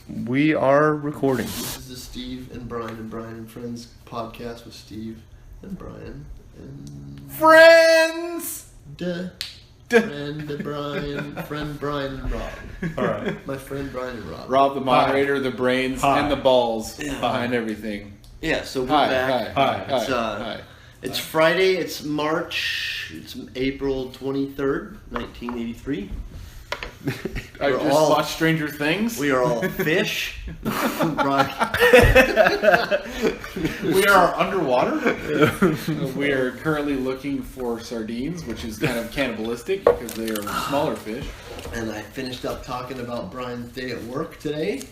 We are recording. This is the Steve and Brian and Friends podcast with Steve and Brian and Friends! friend Brian and Rob. Alright. My friend Brian and Rob. Rob, the moderator, the brains, Hi. and the balls behind everything. Yeah, so we're Hi, back. hi, It's, hi. It's Friday, it's April 23rd, 1983. I We're just all- watched Stranger Things. We are all fish. Brian. We are underwater. We are currently looking for sardines, which is kind of cannibalistic because they are smaller fish. And I finished up talking about Brian's day at work today.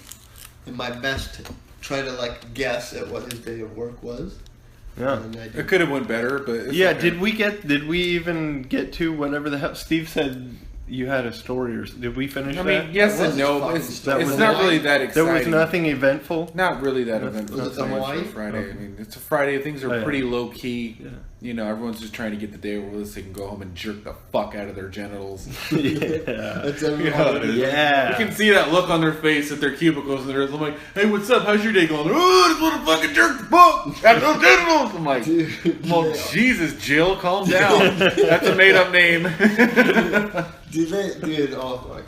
And my best to try to guess at what his day of work was. Yeah. And I It did. could have went better, but it's Yeah, okay. did we even get to whatever the hell Steve said you had a story, or did we finish I that? mean, yes That and was no. fucking It's, stuff. it's Was not it really like- that exciting. There was nothing eventful? Not really that Was eventful. it so much Hawaii? for Friday. Okay. I mean, it's a Friday. Things are Oh, yeah. pretty low key. Yeah. You know, everyone's just trying to get the day over with so they can go home and jerk the fuck out of their genitals. Yeah. That's You everyone. know, Yeah. You can see that look on their face at their cubicles, and I'm like, "Hey, what's up? How's your day going?" Oh, I just want to fucking jerk the fuck out of those genitals. I'm like, Dude, "Well, Jesus, Jill, calm down. That's a made-up name." oh fuck.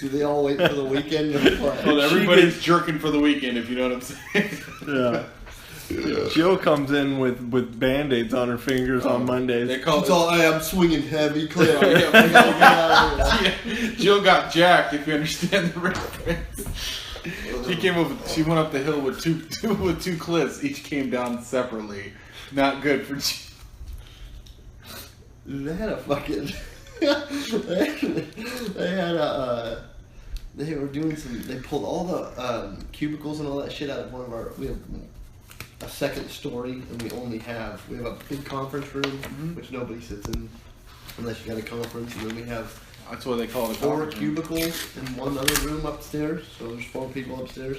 Do they all wait for the weekend to play? Well, everybody's jerking for the weekend, if you know what I'm saying. Yeah. Jill comes in with band-aids on her fingers on Mondays. They call It's all, hey, I'm swinging heavy, clear. I gotta get out of here. Jill got jacked, if you understand the reference. She went up the hill with two cliffs. Each came down separately. Not good for Jill. They had a fucking. They were doing some. They pulled all the cubicles and all that shit out of one of our. We have a second story, and we have a big conference room, which nobody sits in unless you got a conference, and then we have That's what they call it. 4 cubicles in one other room upstairs. So there's 4 people upstairs,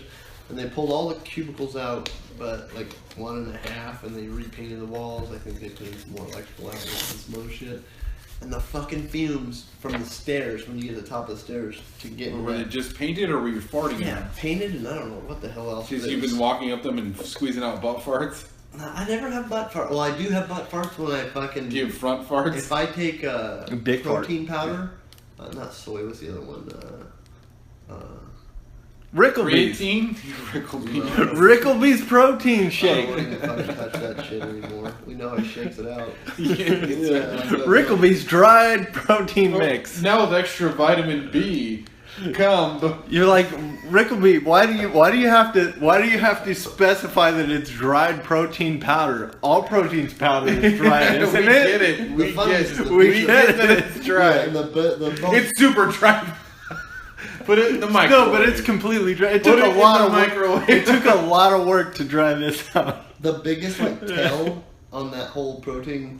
and they pulled all the cubicles out, but 1.5, and they repainted the walls. I think they put in some more electrical outlets and some other shit. And the fucking fumes from the stairs when you get to the top of the stairs to get in Were they that. just painted, or were you farting? Yeah, painted, and I don't know what the hell else. Because it you've is. been walking up them and squeezing out butt farts. No, I never have butt farts. Well, I do have butt farts when I fucking. Do you have front farts? If I take Dick fart. protein powder, not soy. What's the other one? Rickleby's. Creatine? Rickleby. Rickleby's protein I shake. don't even fucking touch that shit anymore. We know how he shakes it out. Yeah. Rickleby's dried protein mix. Now with extra vitamin B. Come. You're like, Rickleby, why do you have to specify that it's dried protein powder? All protein's powder is dried, isn't we it? get it. The We funny get is it. the- We We get get that it. it's dry. Yeah, and the most, It's super dry. Put it in the microwave. No, but it's completely dry. It Put took it a in lot the of work. microwave. It took a lot of work to dry this out. the biggest tell on that whole protein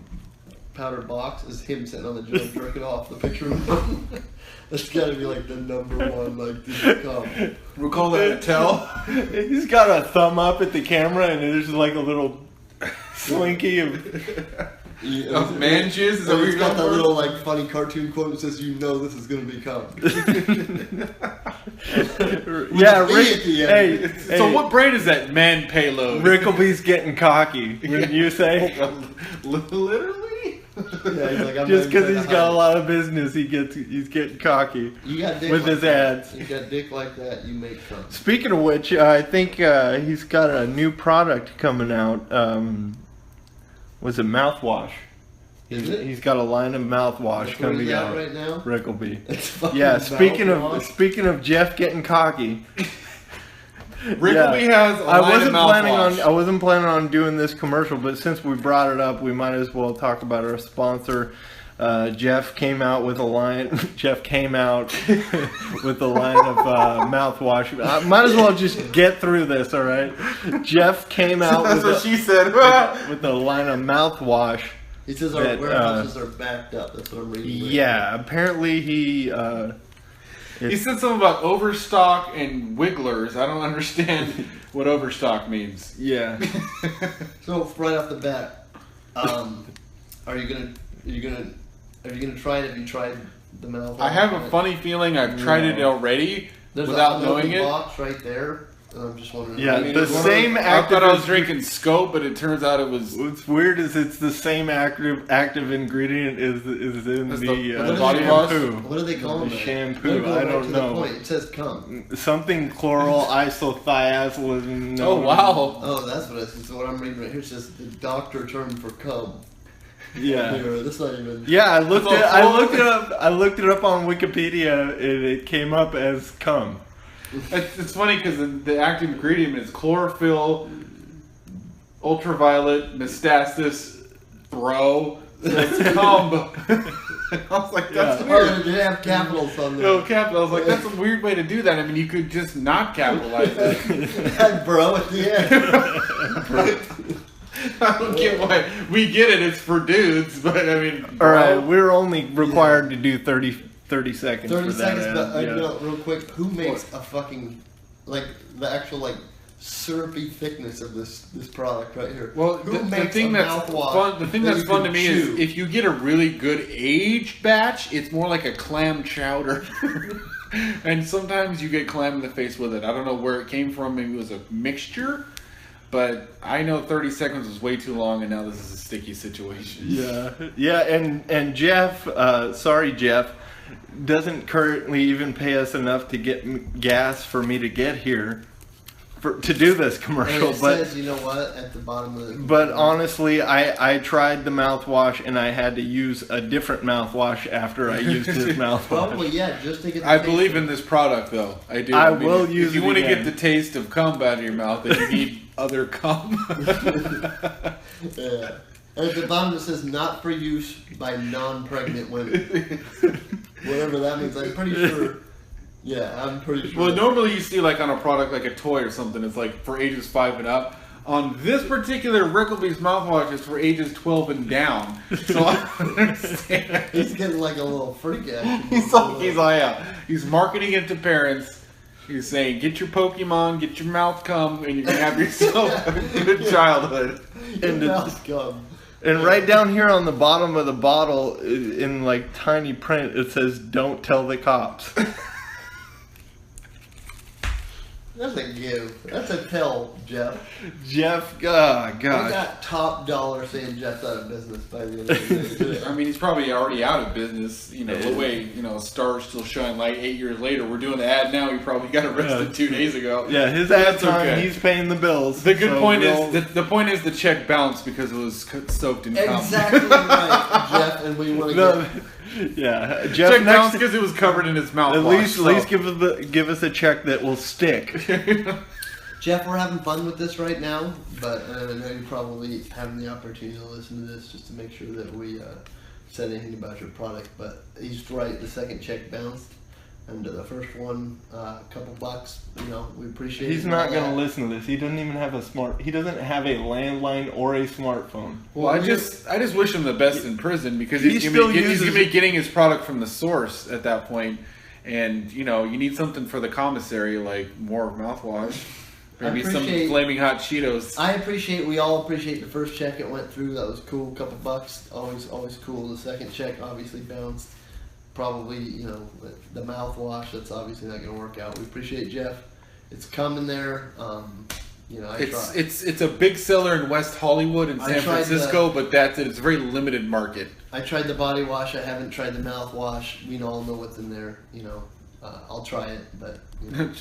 powder box is him sitting on the joint jerking off. The picture of him. That's gotta be the number one did you come? We'll call that a tell. He's got a thumb up at the camera, and there's a little slinky of. Of man jizz? Is that what He's you're got that going for? little funny cartoon quote that says, "You know this is gonna be cum." Yeah, B Rick. at the end. Hey, So what brand is that? Man payload. Rickleby's getting cocky. Wouldn't you say? Literally? Yeah, he's like, I'm Just not because even he's trying to got a hide lot of business, he's getting cocky. it. You got dick with like his that. ads. You got dick like that, you make cum. Speaking of which, I think he's got a new product coming out. Was it mouthwash? Is it? He's got a line of mouthwash That's where coming he's at out. right now? Rickleby. It's fucking Yeah. Speaking mouthwash. of Jeff getting cocky. Rickleby has a I line wasn't of mouthwash. I wasn't planning on doing this commercial, but since we brought it up, we might as well talk about our sponsor. Jeff came out with a line. Jeff came out with a line of mouthwash. I might as well just get through this, all right? Jeff came out That's with what she said. with a line of mouthwash. He says our that, warehouses are backed up. That's what I'm reading. right Yeah, apparently he. He said something about overstock and wigglers. I don't understand what overstock means. Yeah. now. So right off the bat, are you gonna try it? Have you tried the mouthwash. I have a funny feeling I've tried it already There's without a knowing it. box right there. And I'm just wondering. Yeah, I mean, the it was same I thought I was active- drinking Scope, but it turns out it was. What's weird is it's the same active ingredient is in As the, the body wash? shampoo. What do they call The it? shampoo, I don't know. The point. It says cum. Something chloral isothiazoline. Oh wow! Oh, that's what it is. So what I'm reading right here says the doctor term for cum. Yeah. Here, that's not even. Yeah, I looked It's all I looked it up on Wikipedia. It came up as cum. It's funny because the active ingredient is chlorophyll, ultraviolet, metastasis, bro. So it's cum. I was like, that's Yeah. weird. Oh, they have capitals on there. No capital. I was like, that's a weird way to do that. I mean, you could just not capitalize it. Had bro at the end. I don't get why we get it. It's for dudes, but I mean, All right, we're only required to do 30 seconds 30 for that. seconds, but yeah. no, real quick, who makes a fucking, like, the actual, like, syrupy thickness of this product right here? Well, who the makes thing a that's mouthwash fun. The thing that that's you fun can to me chew? is if you get a really good aged batch, it's more like a clam chowder. And sometimes you get clam in the face with it. I don't know where it came from. Maybe it was a mixture. But I know 30 seconds was way too long, and now this is a sticky situation. Yeah, and Jeff, sorry Jeff, doesn't currently even pay us enough to get gas for me to get here to do this And commercial. it But says, you know what, at the bottom of the... but honestly, I tried the mouthwash and I had to use a different mouthwash after I used his mouthwash. Probably, yeah, just to get the I taste believe of in this product, though. I do. I mean, will if use you it want to get again. the taste of cum out of your mouth, then you need other cum. Yeah. And at the bottom it says, not for use by non-pregnant women. Whatever that means, I'm pretty sure... Yeah, I'm pretty sure. Well, normally you see like on a product like a toy or something, it's like for ages 5 and up. On this particular Rickleby's mouthwash, it's for ages 12 and down. So I don't understand. He's getting like a little freak action. He's marketing it to parents. He's saying, get your Pokemon, get your mouth cum, and you can have yourself a good childhood. And mouth gum. And right down here on the bottom of the bottle, in like tiny print, it says, "Don't tell the cops." That's a give. That's a tell, Jeff. Jeff, I God. got top dollar saying Jeff's out of business by the end of the day. Today. I mean, he's probably already out of business. You know, the way, stars still shine light 8 years later. We're doing the ad now. He probably got arrested 2 days ago. Yeah, his But ad that's time, okay. he's paying the bills. The good so point we'll- is the point is the check bounced because it was soaked in cum. Exactly right, Jeff, and we want to No, get... yeah, Jeff. Check bounced Next, because it was covered in his mouth. at least give us a check that will stick. Jeff, we're having fun with this right now, but I know you're probably having the opportunity to listen to this just to make sure that we said anything about your product. But he's right, the second check bounced, and the first one, a couple bucks. We appreciate it. He's not going to listen to this. He doesn't even have He doesn't have a landline or a smartphone. Well, I just wish him the best in prison because He he's still gonna uses- be getting his product from the source at that point, and you need something for the commissary like more mouthwash, maybe some appreciate- flaming hot Cheetos. We all appreciate the first check it went through. That was cool. Couple bucks, always cool. The second check obviously bounced. Probably, the mouthwash. That's obviously not going to work out. We appreciate Jeff. It's coming there. I try. It's a big seller in West Hollywood and I San tried Francisco, but that's it. It's a very limited market. I tried the body wash. I haven't tried the mouthwash. We all know what's in there. I'll try it, but.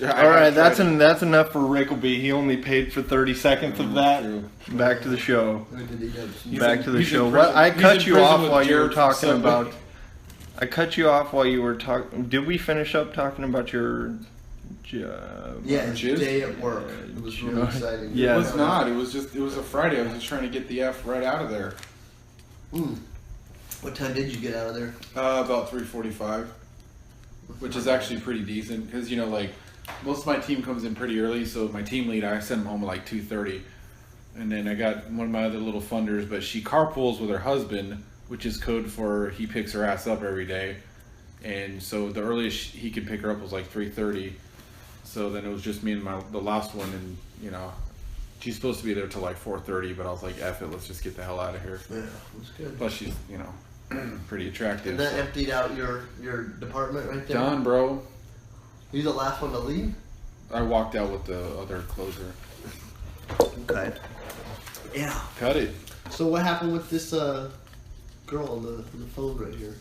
All right, that's enough for Rickleby. He only paid for 30 seconds of that. True. Back to the show. Who did he go to? Back to the he's in show. prison. What I He's cut in you prison off with while you were Jared from talking Subway. about. I cut you off while you were talking. Did we finish up talking about your job? Yeah, Jizz? day at work. It was really exciting. Yeah. It was not. It was a Friday. I was just trying to get the F right out of there. What time did you get out of there? About 3:45, which is actually pretty decent because most of my team comes in pretty early. So my team lead, I send him home at like 2:30, and then I got one of my other little funders, but she carpools with her husband, which is code for he picks her ass up every day, and so the earliest he could pick her up was like 3:30. So then it was just me and the last one, and she's supposed to be there till like 4:30, but I was like, F it, let's just get the hell out of here. Yeah, it was good. Plus she's pretty attractive. And that so. emptied out your department right there? Done, bro. You the last one to leave? I walked out with the other closer. Okay. Yeah. Cut it. So what happened with this girl on the phone right here?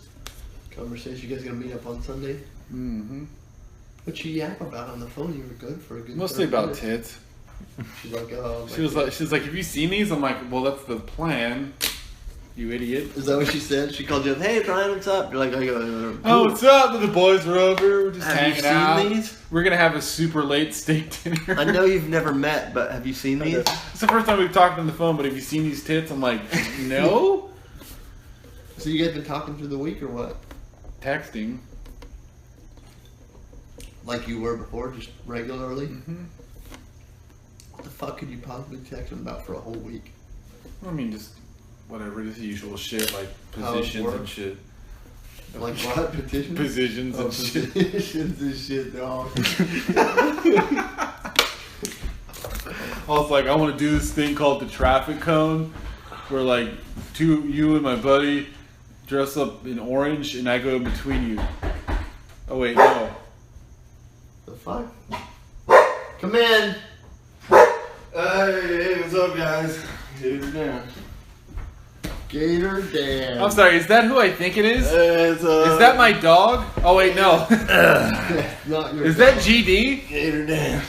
Conversation. You guys gonna meet up on Sunday? Mm-hmm. What you yap about on the phone? You were good for a good. Mostly 30 about minutes. tits. She's like, oh. She was like, have you seen these? I'm like, well, that's the plan. You idiot. Is that what she said? She called you up. Hey, Brian, what's up? You're like, Oh, what's up? The boys are over. We're just Have hanging you seen out. these? We're gonna have a super late steak dinner. I know you've never met, but have you seen these? It's the first time we've talked on the phone, but have you seen these tits? I'm like, no. So you guys been talking through the week or what? Texting. Like you were before, just regularly? Mm-hmm. What the fuck could you possibly text him about for a whole week? I mean, just whatever, just the usual shit like How it positions and works. shit. Like what? Petitions? Positions Oh, and shit. positions and shit, dog. I was like, I want to do this thing called the traffic cone, where like you and my buddy dress up in orange, and I go in between you. Oh wait, no. The fuck? Come in. Hey, what's up, guys? Gator Dan. Gator Dan. I'm sorry. Is that who I think it is? It's, Is that my dog? Oh wait, no. Not your Is that GD? Gator Dan?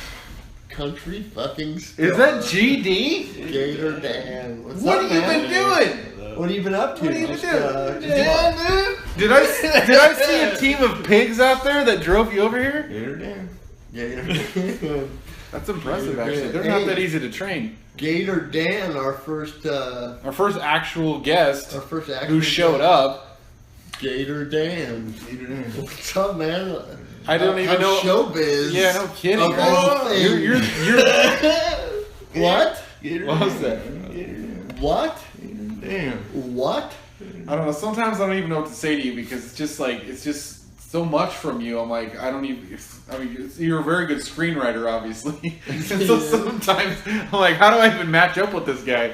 country fucking star. Is that GD? Gator Dan? What's What up, have you man? been doing? What have you been up to? What have you been Just, doing? just Yeah, dude. Did I see a team of pigs out there that drove you over here? Gator Dan. Gator Dan. That's impressive, actually. They're Hey. not that easy to train. Gator Dan, our first Our first actual guest actor who showed up. Gator Dan. Gator Dan. What's up, man? I don't even know. Showbiz. Yeah, no kidding. Of all Right? things. You're What? Gator What Dan. was that? Gator Dan. What? Gator Dan. What? I don't know. Sometimes I don't even know what to say to you because it's just so much from you. I'm like, I don't even. You're a very good screenwriter, obviously. And so sometimes I'm like, how do I even match up with this guy?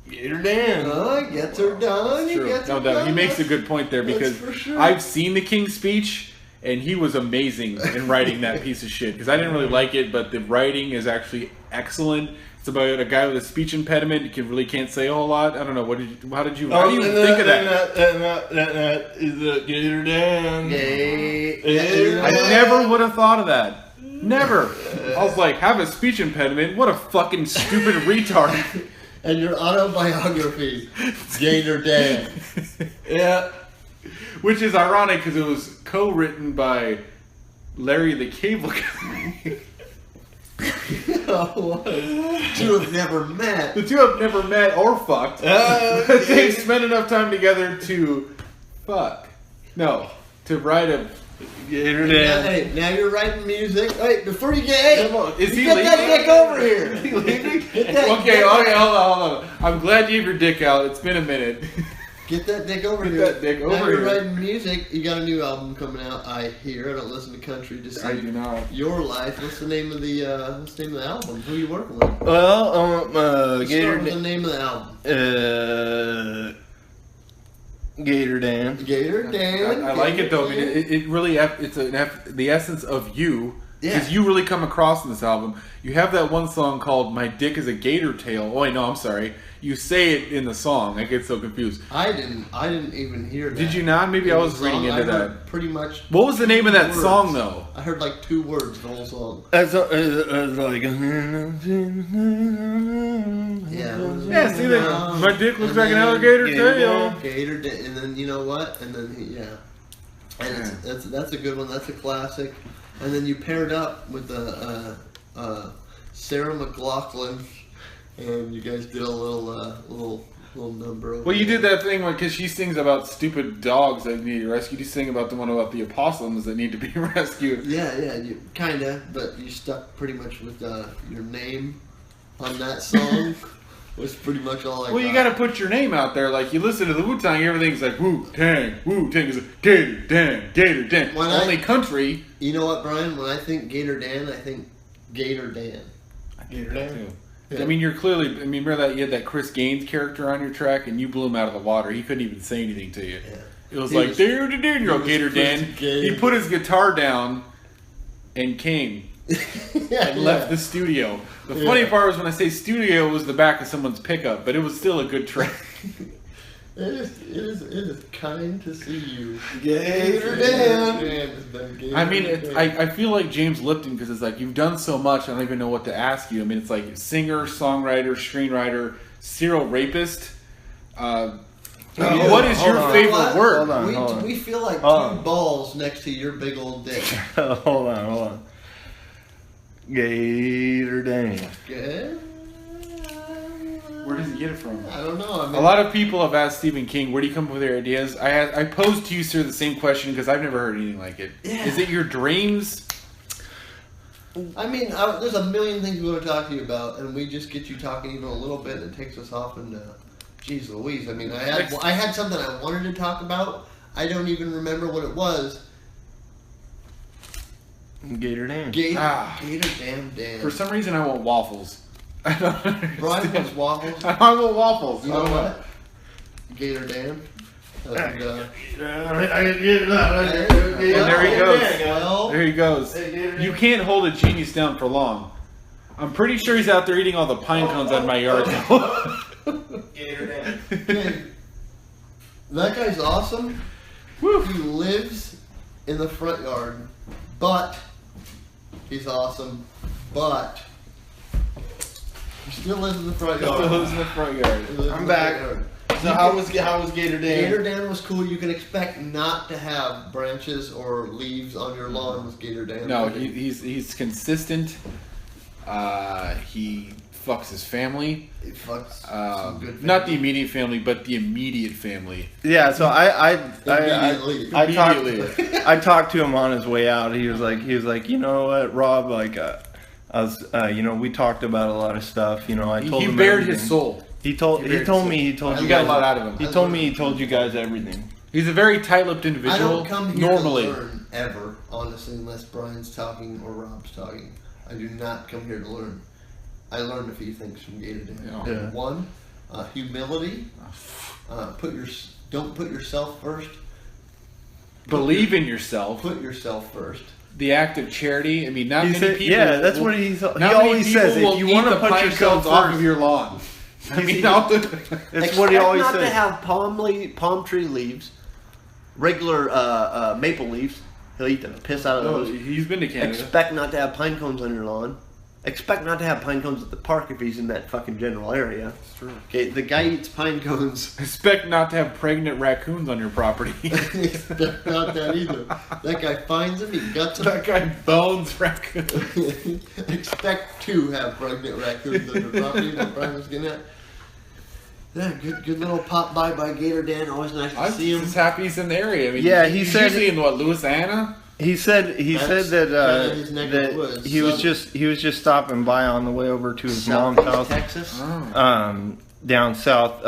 Gator Dan. Gets her done. He True. gets No her doubt. done. He makes a good point there That's because for sure. I've seen the King's Speech and he was amazing in writing that piece of shit because I didn't really like it, but the writing is actually excellent. It's about a guy with a speech impediment. You can't say a whole lot. I don't know. How did you think of that? That is a Gator Dan. Gay. I never would have thought of that. Never. I was like, have a speech impediment? What a fucking stupid retard. And your autobiography, Gator Dan. Yeah. Which is ironic because it was co-written by Larry the Cable Guy. Two have never met. The two have never met or fucked. But they spent enough time together to fuck. No, to write a. Gator Now, Dan. hey, now you're writing music. Hey, before you get, Come on, is he get that leaving? dick over here. Is he leaving? Get that, Okay, hold on. I'm glad you have your dick out. It's been a minute. Get that dick over Get here. that dick now over you're here. writing music. You got a new album coming out. I hear. I don't listen to country. Just I do not. your life. What's the name of the album? Who are you working with? Well, Let's Gator start with the name of the album. Gator Dan. Gator Dan. I like it though. I mean, Gator Dan. it really it's the essence of you. Yeah. Because you really come across in this album. You have that one song called "My Dick Is a Gator Tail." Oh wait, no, I'm sorry. You say it in the song. I get so confused. I didn't even hear that. Did you not? Maybe I In was the reading song, into I that. heard pretty much. What was the name of that words. song though? I heard like 2 words the whole song. That's like. Yeah. Yeah, see that? My dick looks like an alligator tail. Gator Dan, and then you know what? And then and that's a good one. That's a classic. And then you paired up with the Sarah McLachlan, and you guys did a little number. Well, you did that thing because she sings about stupid dogs that need rescued. You sing about the one about the opossums that need to be rescued. Yeah, you kinda, but you stuck pretty much with your name on that song. Was pretty much all I Well, you got to put your name out there. Like you listen to the Wu Tang, everything's like Wu Tang is like, Gator Dan, Gator Dan. When Only country. You know what, Brian? When I think Gator Dan, I think Gator Dan. Gator Dan. I mean, you're clearly. I mean, remember that you had that Chris Gaines character on your track, and you blew him out of the water. He couldn't even say anything to you. Yeah. It was He like, was- dude, you know, was Gator Dan. Chris Gaines. He put his guitar down and came Yeah, and left the studio. The funny part was when I say studio, it was the back of someone's pickup, but it was still a good track. It is kind to see you. Gator Dan. I mean, I feel like James Lipton because it's like you've done so much. I don't even know what to ask you. I mean, it's like singer, songwriter, screenwriter, serial rapist. What is your hold on. favorite word? Hold on, hold on. We feel like Hold two on. balls next to your big old dick. hold on. Gator Dan. Okay. Where does he get it from? I don't know. I mean, A lot of people have asked Stephen King, where do you come up with their ideas? I posed to you, sir, the same question because I've never heard anything like it. Yeah. Is it your dreams? I mean, there's a million things we want to talk to you about, and we just get you talking even a little bit, and it takes us off into, geez Louise. I mean, I had something I wanted to talk about. I don't even remember what it was. Gator Dan. Gator damn Dan. For some reason, I want waffles. I don't understand. Brian wants waffles. I want waffles. You know what? Gator Dan. And, And there he goes. Well, There he goes. You can't hold a genius down for long. I'm pretty sure he's out there eating all the pine cones out of my yard now. Gator Dan. okay. That guy's awesome. He lives in the front yard, but he's awesome. But he still lives in the front Still yard. lives in the front yard. He lives I'm in the back. front yard. So how was Gator Dan? Gator Dan was cool. You can expect not to have branches or leaves on your lawn with Gator Dan. No, he's consistent. He fucks his family. He fucks some good Not the family. immediate family, but the immediate family. Yeah, so Immediately. I talked to him on his way out. He was like, you know what, Rob, like, I was, we talked about a lot of stuff. You know, I told He him bared everything. his soul. He told bared his me soul. you You got guys a lot out of him. He told me he told you guys everything. He's a very tight-lipped I individual. don't come here normally. to learn ever, honestly, unless Brian's talking or Rob's talking. I do not come here to learn. I learned a few things from Gator Dan. Yeah. One, humility. Don't put yourself first. Believe in yourself. Put yourself first. The act of charity. I mean, not He many said, people. yeah, that's will- what he not many always people says. will If you eat want to the put pine yourself cones off first, of your lawn. I mean, it's what he always not to says. have palm tree leaves, regular maple leaves. He'll eat the piss out of Oh, those. he's been to Canada. Expect not to have pine cones on your lawn. Expect not to have pine cones at the park if he's in that fucking general area. That's true. Okay, the guy eats pine cones. Expect not to have pregnant raccoons on your property. Expect not that either. That guy finds him, he guts him. That guy bones raccoons. Expect to have pregnant raccoons on your property. That Brian was getting at. Yeah, good little pop by Gator Dan. Always nice to I'm see him. just happy he's in the area. I mean, Yeah, he he's said- usually in what, Louisiana? He said That's that kinda his neck of the that woods. he was just stopping by on the way over to his mom's house Texas. down south,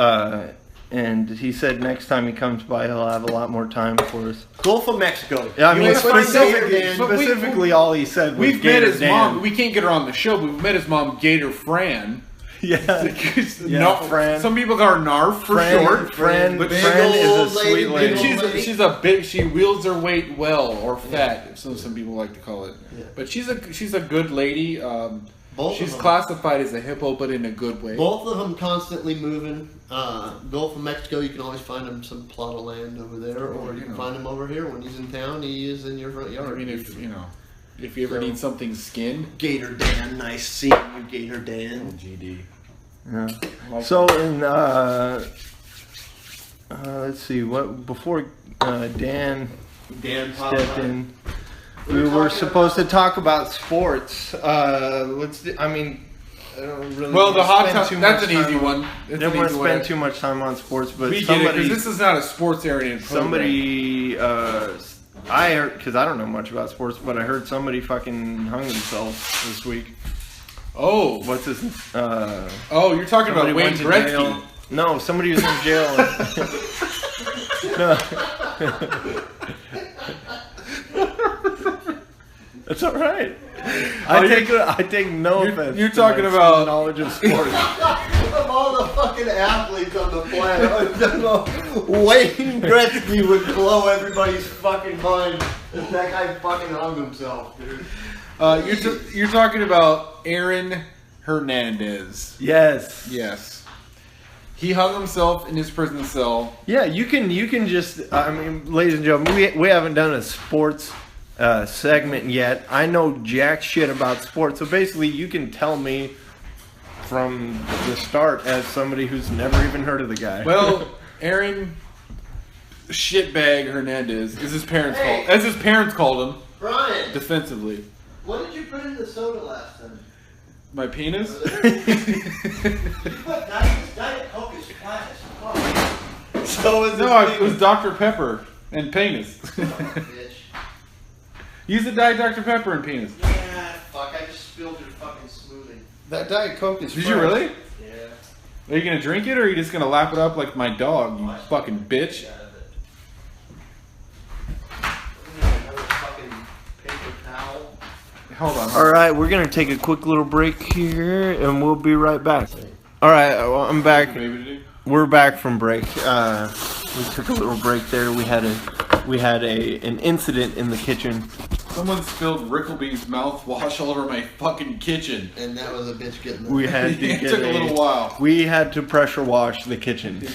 and he said next time he comes by he'll have a lot more time for us. Gulf of Mexico. Yeah, I You mean wanna find specifically, Gator Dan? but we- specifically all he said was We've Gator met his Dan. mom. We can't get her on the show, but we've met his mom, Gator Fran. Yeah, No, Fran. Some people call her Narf for short. Fran, But big Fran is old a sweet lady, lady. big old She's a big. She wields her weight well, or fat. Some people like to call it. Yeah. But she's a good lady. Both She's of them. classified as a hippo, but in a good way. Both of them constantly moving. Gulf of Mexico, you can always find him some plot of land over there, or you can find him over here. When he's in town, he is in your front I yard. mean, if you ever need something skinned, Gator Dan, nice seeing you, Gator Dan. GD. Yeah. So in let's see what before Dan Dan stepped in, we were supposed to talk about sports. I don't really Well, the wanna hot spend tub. too That's much an easy time one. I don't want to spend too much time on sports, but We get it somebody, because this is not a sports area. somebody, I heard, because I don't know much about sports, but I heard somebody fucking hung themselves this week. Oh, What's his? oh, you're talking about Somebody Wayne went to Gretzky. jail. No, somebody was in jail. No. That's all right. I take no offense. you're to talking my about- knowledge of sports. Of all the fucking athletes on the planet, Wayne Gretzky would blow everybody's fucking mind if that guy fucking hung himself, dude. You're talking about Aaron Hernandez. Yes. Yes. He hung himself in his prison cell. Yeah, you can just. I mean, ladies and gentlemen, we haven't done a sports segment yet. I know jack shit about sports, so basically, you can tell me from the start as somebody who's never even heard of the guy. Well, Aaron Shitbag Hernandez is his parents Hey. called, as his parents called him Brian, defensively. what did you put in the soda last time? My penis. But Diet Coke is plastic. So is No, it was Dr. Pepper and penis. bitch. Use the Diet Dr. Pepper and penis. Yeah, fuck, I just spilled your fucking smoothie. That Diet Coke is. Did you really? Yeah. Are you gonna drink it, or are you just gonna lap it up like my dog, you fucking bitch? Out of it. Another fucking paper towel. Hold on. All right, we're gonna take a quick little break here, and we'll be right back. All right, well, I'm back. Baby to do? We're back from break. We took a little break there. We had an incident in the kitchen. Someone spilled Rickleby's mouthwash all over my fucking kitchen. And that was a bitch getting the We had to It get took a little while. We had to pressure wash the kitchen,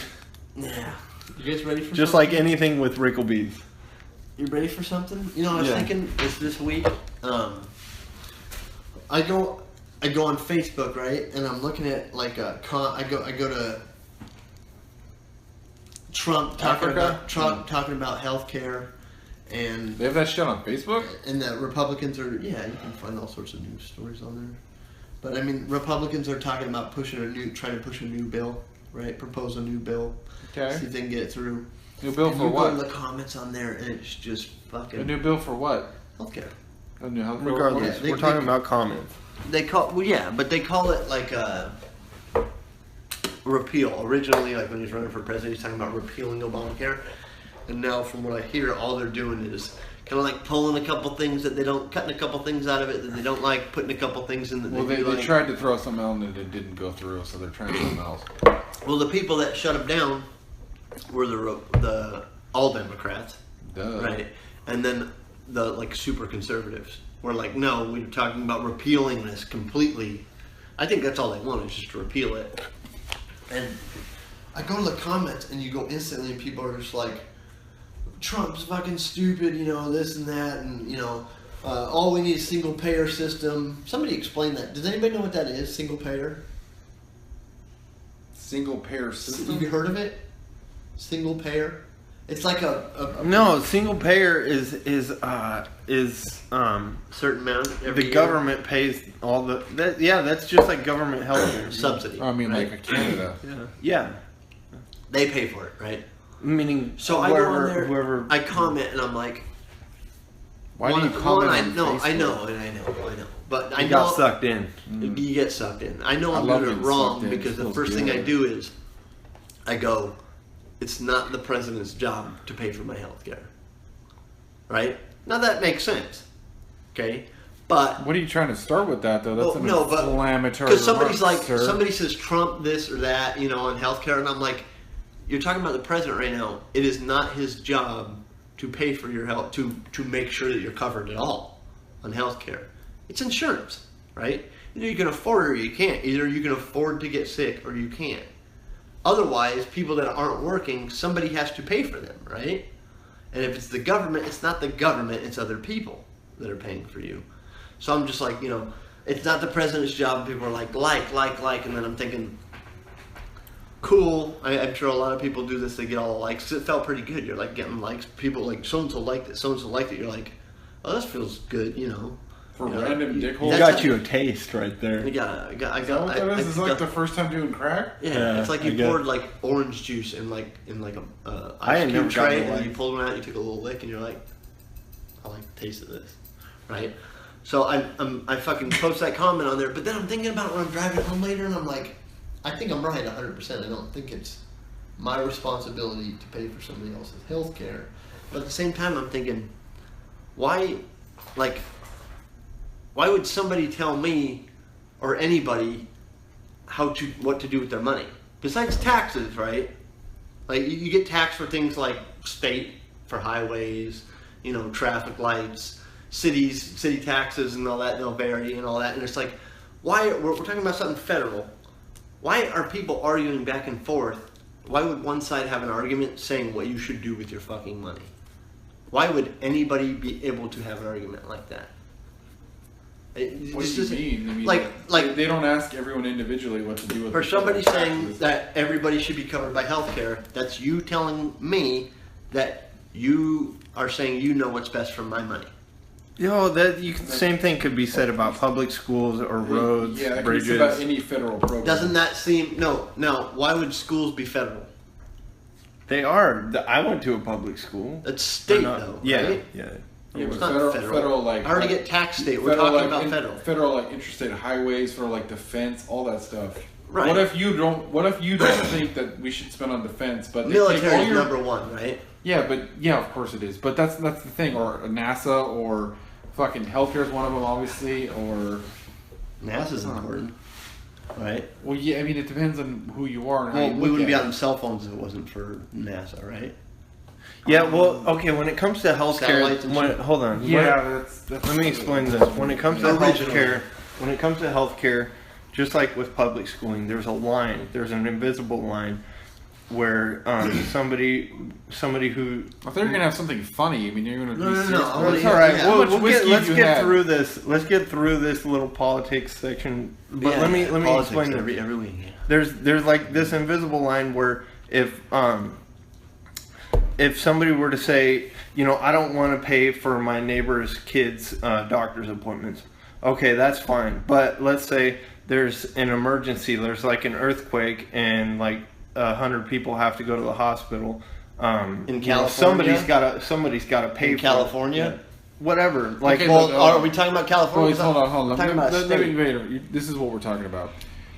Yeah. You guys ready for just something? like anything with Rickleby's. You ready for something? You know, I was Yeah. thinking this week. I go on Facebook, right, and I'm looking at like I go to Trump talking Africa? about healthcare, and They have that shit on Facebook? the Republicans are you can find all sorts of news stories on there. But I mean, Republicans are talking about trying to push a new bill, right? Propose a new bill, Okay. see if they can get it through. New bill And for you go in what? the comments on there, and it's just A fucking new bill for what? healthcare. A new health Regardless, Yeah, they- we're talking they- about comments. They call but they call it like repeal. Originally, like when he was running for president, he's talking about repealing Obamacare, and now from what I hear, all they're doing is kind of like pulling a couple things that they don't, cutting a couple things out of it that they don't like, putting a couple things in that Well, they they do like. tried to throw something out and it didn't go through, so they're trying something else. Well, the people that shut them down were the all Democrats, Duh. right? And then the like super conservatives were like, no, we're talking about repealing this completely. I think that's all they want is just to repeal it. And I go to the comments and you go instantly and people are just like, Trump's fucking stupid, you know, this and that, and you know, all we need is single payer system. Somebody explain that. Does anybody know what that is? Single payer? Single payer Have system? you heard of it? Single payer? It's like a No, single payer is certain amount every the year. government pays all the that's just like government health care. subsidy. I mean, right? like a Canada. Yeah, They pay for it, right? meaning So I go on there, whoever I comment, and I'm like, Why do you comment I on know, I Facebook? know, but I you know got sucked in. you get sucked in. I know I I'm love doing it getting wrong sucked in. because the Feels first thing I good. do is I go, it's not the president's job to pay for my health care. Right? Now that makes sense. Okay? But What are you trying to start with that, though? That's well, an no, but inflammatory because somebody's remark, like, sir. somebody says Trump this or that, you know, on healthcare, and I'm like, you're talking about the president right now. It is not his job to pay for your health, to make sure that you're covered at all on healthcare. It's insurance, right? Either you can afford it or you can't. Either you can afford to get sick or you can't. Otherwise, people that aren't working, somebody has to pay for them, right? And if it's the government, it's not the government, it's other people that are paying for you. So I'm just like, you know, it's not the president's job. People are like, and then I'm thinking, cool. I'm sure a lot of people do this. They get all the likes. It felt pretty good. You're like getting likes. People like, so-and-so liked it, so-and-so liked it. You're like, oh, this feels good, you know. For You know, random you- dickholes? I that's got how- you a taste right there. I got. Is that what that is? It's like the first time doing crack? Yeah, Yeah, it's like I you get- poured like orange juice in like a I ice ain't cube never gotten tray, a and then like- you pulled one out, you took a little lick, and you're like, I like the taste of this, right? So I fucking post that comment on there, but then I'm thinking about it when I'm driving home later, and I'm like, I think I'm right 100%. I don't think it's my responsibility to pay for somebody else's health care, but at the same time, I'm thinking, why, like, Why would somebody tell me or anybody what to do with their money? Besides taxes, right? Like you get taxed for things like state, for highways, traffic lights, city taxes and all that. They'll vary and all that. And it's like, why we're talking about something federal? Why are people arguing back and forth? Why would one side have an argument saying what you should do with your fucking money? Why would anybody be able to have an argument like that? What do you mean? I mean, like they don't ask everyone individually what to do with. For their somebody taxes. saying that everybody should be covered by health care, that's you telling me that you are saying you know what's best for my money. Same thing could be said about public schools or roads, yeah, that bridges. could be about any federal program. Doesn't that seem no? Why would schools be federal? They are. I went to a public school. It's state Not- though, Yeah, right? yeah. Yeah, It's but not federal, like I already get tax state. We're federal, talking like, about federal. Federal, like interstate highways, for like defense, all that stuff. Right. What if you don't think that we should spend on defense, but they take Military all is your number one, right? Yeah, of course it is. But that's the thing. Or NASA, or fucking healthcare is one of them, obviously. Or NASA's important, right? well, yeah. I mean, it depends on who you are and how Well, you we look wouldn't be at on it. cell phones if it wasn't for NASA, right? Yeah, well, okay, when it comes to healthcare, Satellites and shit. hold on. Yeah, that's. Let me explain this. When it comes to healthcare, just like with public schooling, there's a line. There's an invisible line where somebody who. I thought you were gonna have something funny. I mean, you're gonna. No. Well, it's all right. Yeah. How much whiskey Let's you get had? through this. Let's get through this little politics section. But let me politics explain every this. week. Yeah. There's like this invisible line where if somebody were to say, I don't want to pay for my neighbor's kids' doctor's appointments, okay, that's fine. But let's say there's an emergency, there's like an earthquake, and like 100 people have to go to the hospital. In California? somebody's got to pay In for California? it. Whatever. Like, Okay, Well, but, are we talking about California? Hold on. We're talking about Let state. me wait. This is what we're talking about.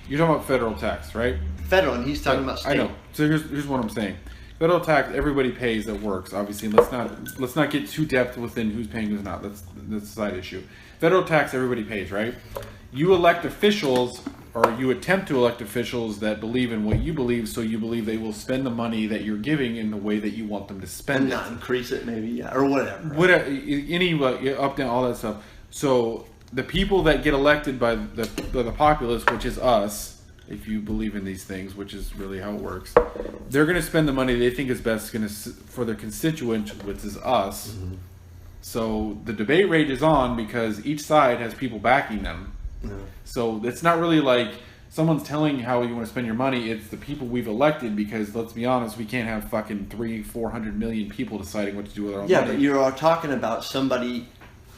You're talking about federal tax, right? Federal, and he's talking about state. I know. So here's what I'm saying. Federal tax, everybody pays that works. Obviously, let's not get too depth within who's paying, who's not. That's a side issue. Federal tax, everybody pays, right? You elect officials, or you attempt to elect officials that believe in what you believe, so you believe they will spend the money that you're giving in the way that you want them to spend And it. not increase it, maybe, yeah, or whatever. Whatever, up, down, all that stuff. So the people that get elected by the populace, which is us, if you believe in these things, which is really how it works, they're going to spend the money they think is best for their constituent, which is us. Mm-hmm. So the debate rages on because each side has people backing them. Yeah. So it's not really like someone's telling you how you want to spend your money. It's the people we've elected, because let's be honest, we can't have fucking 300-400 million people deciding what to do with our own Yeah, money. but you're talking about somebody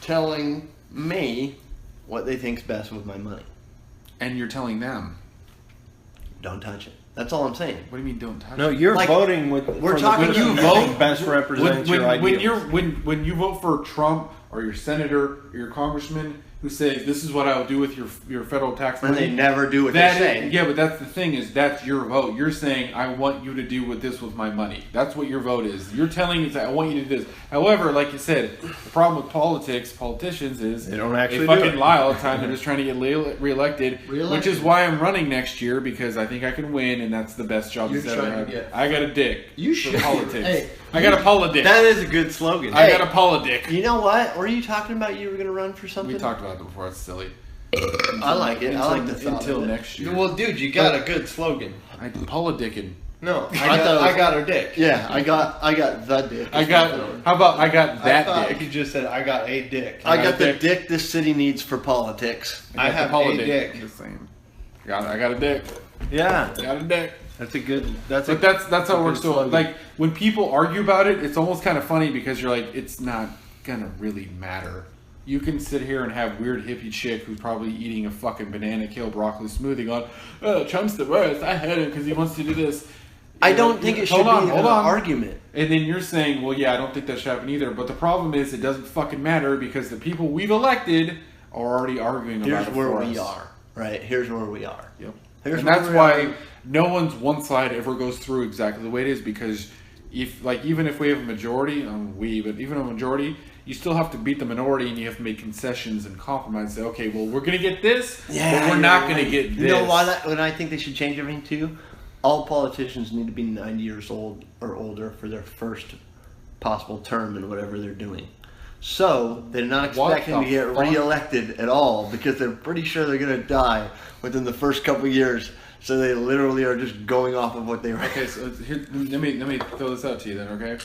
telling me what they think's best with my money. And you're telling them. Don't touch it. That's all I'm saying. What do you mean don't touch no, it? you're Like, voting with. we're for the talking- person When you you think vote, best represents your ideals. when you vote for Trump or your senator or your congressman who says this is what I will do with your federal tax And money, they never do what they that say. is, yeah, but that's the thing, is that's your vote. You're saying I want you to do with this with my money. That's what your vote is. You're telling me that I want you to do this. However, like you said, the problem with politicians is They don't actually they do fucking it. lie all the time. They're just trying to get reelected, which is why I'm running next year, because I think I can win, and that's the best job You're that's ever trying to had. get- I got a dick. You for should. politics. Hey, I got a politics. That is a good slogan. I got a politics. You know what? Were you talking about you were going to run for something? We talked about it before. It's silly. I like it. I like the thought Until of it. next year. Well, dude, you got a good slogan. I politicking. No, I thought it was- I got her dick. Yeah, I got the dick. I got. How about I got I that thought dick? you just said I got a dick. I got the dick. dick this city needs for politics. I got the have politic. a dick. Just saying. I got a dick. yeah, I got a dick. that's a good. That's But that's how it works. So slogan. like when people argue about it, it's almost kind of funny because you're like, it's not gonna really matter. You can sit here and have weird hippie chick who's probably eating a fucking banana kale broccoli smoothie going, oh, Trump's the worst. I hate him because he wants to do this. I don't think it should be an argument. And then you're saying, well, yeah, I don't think that should happen either. But the problem is it doesn't fucking matter because the people we've elected are already arguing about Here's it where for we us. are. Right? Here's where we are. Yep. Here's And where that's we why are. no one's one side ever goes through exactly the way it is, because even if we have a majority, but even a majority, you still have to beat the minority, and you have to make concessions and compromise. Say, okay, well, we're gonna get this, but we're not gonna get this. You know why? When I think they should change everything too, all politicians need to be 90 years old or older for their first possible term in whatever they're doing. So they're not What expecting to the get fuck? reelected at all because they're pretty sure they're gonna die within the first couple of years. So they literally are just going off of what they were. Okay, so here, let me throw this out to you then. Okay,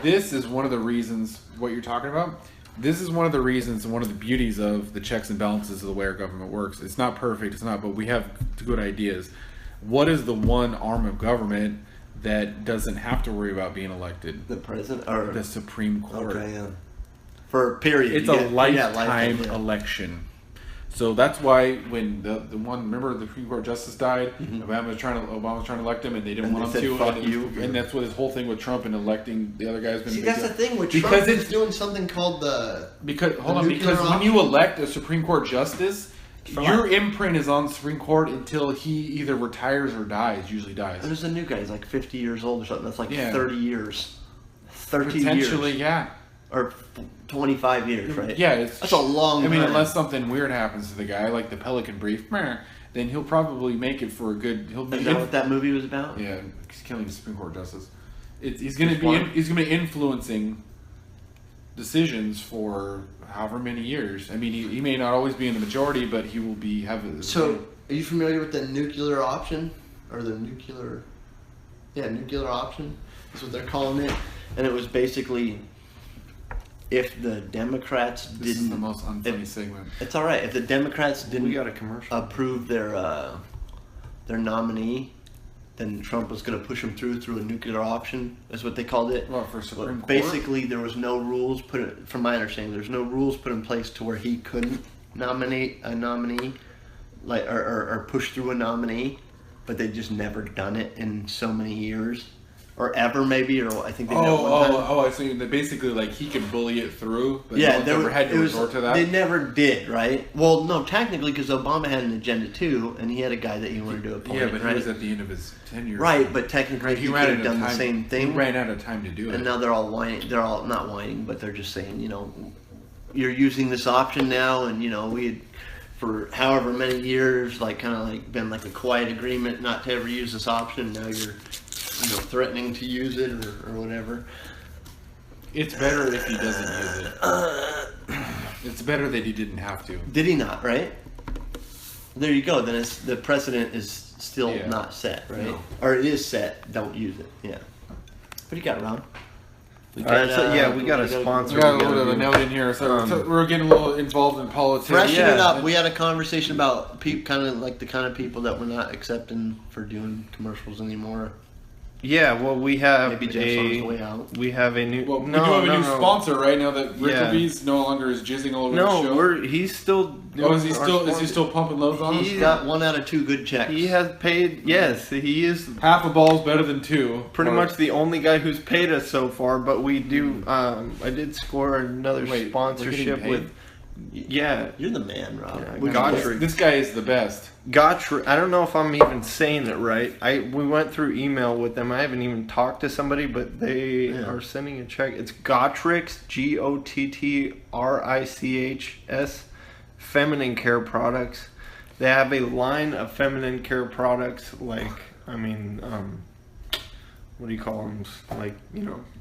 this is one of the reasons what you're talking about. This is one of the reasons and one of the beauties of the checks and balances of the way our government works. It's not perfect, it's not, but we have good ideas. What is the one arm of government that doesn't have to worry about being elected? The president or The Supreme Court. okay, yeah. For a period. It's you a get- lifetime yeah. election. So that's why when the one, remember the Supreme Court justice died, Obama was trying to elect him, and they didn't And want they him said, to. "Fuck and, you." and that's what his whole thing with Trump and electing the other guy's been. See, a big that's the deal. thing with Because Trump. it's- He's doing something called the. Because nuclear when you option? elect a Supreme Court justice, For your life. imprint is on the Supreme Court until he either retires or dies. Usually dies. There's a new guy. He's like 50 years old or something. That's like Yeah. 30 years. 30 Potentially, years. yeah. Or 25 years, right? Yeah, it's That's a long I mean, time. unless something weird happens to the guy, like the Pelican Brief, then he'll probably make it for a good. He'll be Is that what that movie was about? yeah, he's killing the Supreme Court justice. He's going to Just be one? he's going to be influencing decisions for however many years. I mean, he may not always be in the majority, but he will be having. So, are you familiar with the nuclear option? Or the nuclear. Yeah, nuclear option. That's what they're calling it. And it was basically if the Democrats this is didn't. the most unfunny segment. It's all right. If the Democrats didn't We got a commercial. approve their nominee, then Trump was going to push him through a nuclear option, is what they called it. Well, for Supreme Court, Basically, there was no rules from my understanding, there's no rules put in place to where he couldn't nominate a nominee, like or push through a nominee, but they just never done it in so many years, or ever maybe, or I think they did it one time. I see. That basically, like he could bully it through, but Yeah, no one's ever had to resort to that. They never did, right? Well, no, technically, because Obama had an agenda too, and he had a guy that he wanted to appoint, Yeah, but right? he was at the end of his tenure. Right, but technically, he could ran have out done of the time. same thing. He ran out of time to do it. And now they're all whining. They're all not whining, but they're just saying, you're using this option now, and we had for however many years, like kind of like been like a quiet agreement not to ever use this option. Now you're, threatening to use it or whatever. It's better if he doesn't use it. It's better that he didn't have to. Did he not? Right. There you go. Then it's the precedent is still Yeah. not set, right? No. Or it is set. Don't use it. Yeah. What do you got, Ron? We All right, so, yeah, we got a sponsor. We got a we gotta little bit of a do. note in here, so we're getting a little involved in politics. Freshen Yeah. it up. We had a conversation about kind of like the kind of people that we're not accepting for doing commercials anymore. Yeah, well, we have Maybe Jeff's on his way a out. we have a new. Well, we no, do have a no, new no. sponsor right now that Rick Yeah. Levies no longer is jizzing all over the show. No, he's still. Oh, is he our still sponsor. pumping loads on us? He's got 1 out of 2 good checks. He has paid. Yes, he is Half a ball's better than two. pretty Or- much the only guy who's paid us so far. But we do. I did score another Wait, we're sponsorship getting with. Yeah, You're the man, Rob. Yeah, We got got you. it. This guy is the best. Gottschrick. I don't know if I'm even saying it right. We went through email with them. I haven't even talked to somebody, but they Yeah. are sending a check. It's Gottschrick's GOTTRICHS feminine care products. They have a line of feminine care products like what do you call them? Like,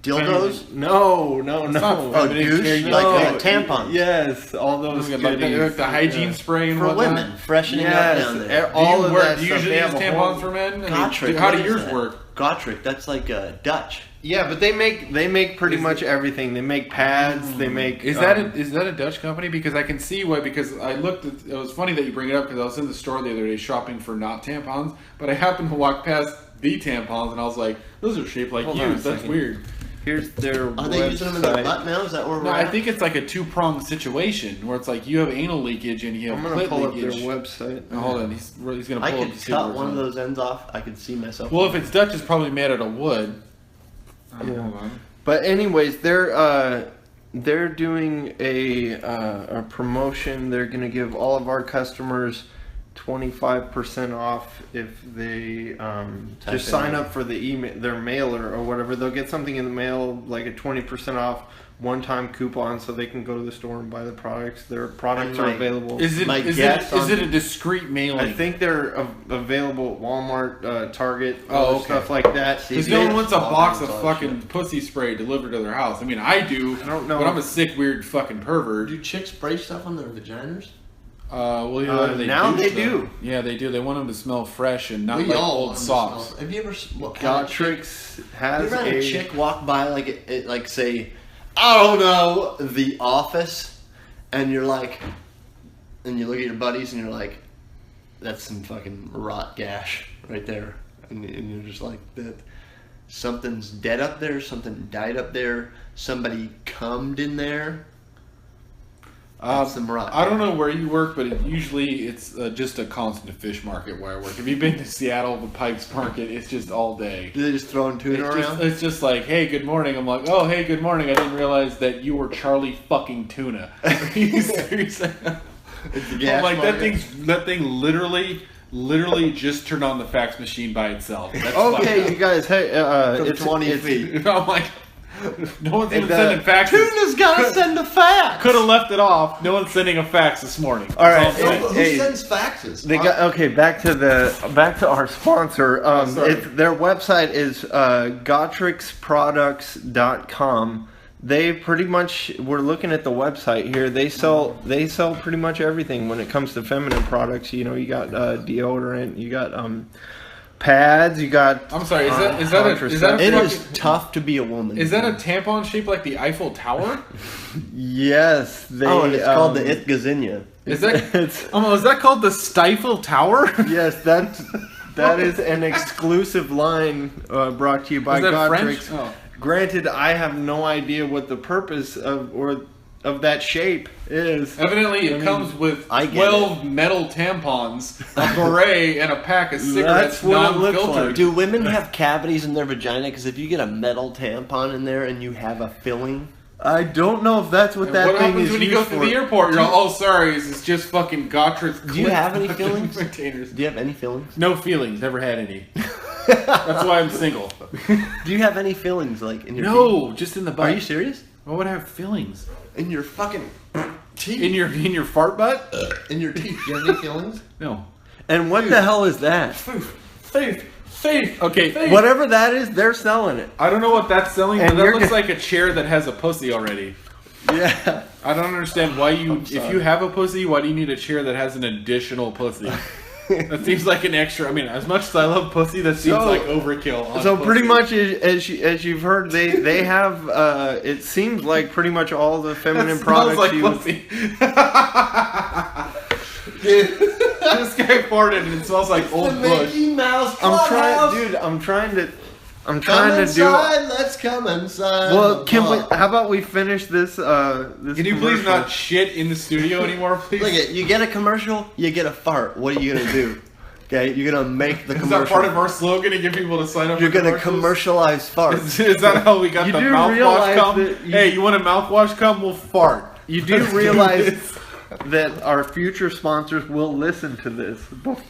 Dildos? No. It's not Oh, feminine douche? care, Like tampons? Yes, all those Like the goodies. hygiene spray and For whatnot. women, freshening Yes, up down there. all of that Do you stuff. usually They use have a tampons whole- for men? I mean, Gottschrick, how what do is yours that? work? Gottschrick, that's like Dutch. Yeah, but they make pretty much everything. They make pads. They make. Is that a Dutch company? Because I can see why. Because I looked at. It was funny that you bring it up because I was in the store the other day shopping for not tampons, but I happened to walk past the tampons and I was like, "Those are shaped like Hold on a yous. That's second. weird." Here's their Are they using them in their website. butt now? Is that where we're No, I at? think it's like a two-pronged situation where it's like you have anal leakage and you have I'm gonna clit pull up their leakage. website. Oh, hold on, he's gonna I pull up could to see cut where one of it's those ends off. I could see myself. at. Well, if it's Dutch, it's probably made out of wood. Yeah. Hold on. But anyways, they're doing a promotion. They're gonna give all of our customers 25% off if they just in sign there. up for the email, their mailer or whatever. They'll get something in the mail, like a 20% off one-time coupon, so they can go to the store and buy the products. Their products are Right. available. Is it My is guess it is on- it a discreet mailing? I think they're available at Walmart, Target, Oh, other okay. stuff like that. Because See, no they- one wants a all box kinds of of fucking pussy spray delivered to their house. I mean, I do. I don't know. But I'm a sick, weird fucking pervert. Do chicks spray stuff on their vaginas? Well, yeah, now they so. do. Yeah, they do. They want them to smell fresh and not We like all old want to socks. smell- Have you ever Gotrix You has ever had a a chick walk by like say, I don't know, The Office, and you're like, and you look at your buddies and you're like, that's some fucking rot gash right there, and you're just like that. Something's dead up there. Something died up there. Somebody cummed in there. Some rot. I don't know where you work, but usually it's just a constant fish market where I work. If you've been to Seattle, the Pikes Market, it's just all day. Do they just throwing tuna around? It's just like, hey, good morning. I'm like, oh, hey, good morning. I didn't realize that you were Charlie fucking Tuna. Are you serious? It's the I'm gas like, market. that thing literally just turned on the fax machine by itself. That's Okay, fucked you guys. Hey, From it's 20 feet. up. I'm like, no one's even And, sending faxes. Tuna's gotta send a fax. Could have left it off. No one's sending a fax this morning. All right, That's all I'm saying. Who Hey. sends faxes? They got okay. Back to our sponsor. sorry. Their website is GotrixProducts.com. They pretty much, we're looking at the website here. They sell pretty much everything when it comes to feminine products. You know, you got deodorant, you got pads, you got. I'm sorry. Is that a It fucking- is tough to be a woman. Is that a tampon shaped like the Eiffel Tower? Yes, they. Oh, and it's called the It Gazinia. Is that It's, is that called the Stifle Tower? yes, that is an exclusive line brought to you by Is that Gotrix. French? Oh. Granted, I have no idea what the purpose of that shape is. Evidently, it I mean, comes with I get 12 metal tampons, a beret, and a pack of cigarettes, That's what it looks non-filtered. like. Do women have cavities in their vagina? Because if you get a metal tampon in there and you have a filling, I don't know if that's what And that what thing happens is when you used go for. through the airport? You're all, oh, sorry, it's just fucking Gotrix. Do you have any fucking feelings? containers. do you have any fillings? No feelings, never had any. That's why I'm single. Do you have any fillings like in your No, just in the teeth? butt. Are you serious? Why would I have feelings? In your fucking teeth. In your fart butt? In your teeth. Do you have any feelings? No. And what the hell is that? Faith. Okay. Whatever that is, they're selling it. I don't know what that's selling, And but that you're looks gonna- like a chair that has a pussy already. Yeah. I don't understand why you, if sorry. you have a pussy, why do you need a chair that has an additional pussy? That seems like an extra. I mean, as much as I love pussy, that seems So- like overkill. on So pretty pussy. much as you've heard, they have. It seems like pretty much all the feminine That smells products like you. pussy. This guy farted and it smells like old bush. Mickey Mouse I'm trying, Clubhouse. dude. I'm trying to Come do. inside. Let's come inside. Well, can we? Oh. How about we finish this? This Can you please commercial? not shit in the studio anymore, please? Look at you get a commercial, you get a fart. What are you gonna do? Okay, you're gonna make the Is commercial. that part of our slogan to get people to sign up You're for gonna commercials? commercialize farts. Is that how we got You the do mouthwash realize cum? that you- Hey, you want a mouthwash cum? We'll fart. You do realize that our future sponsors will listen to this.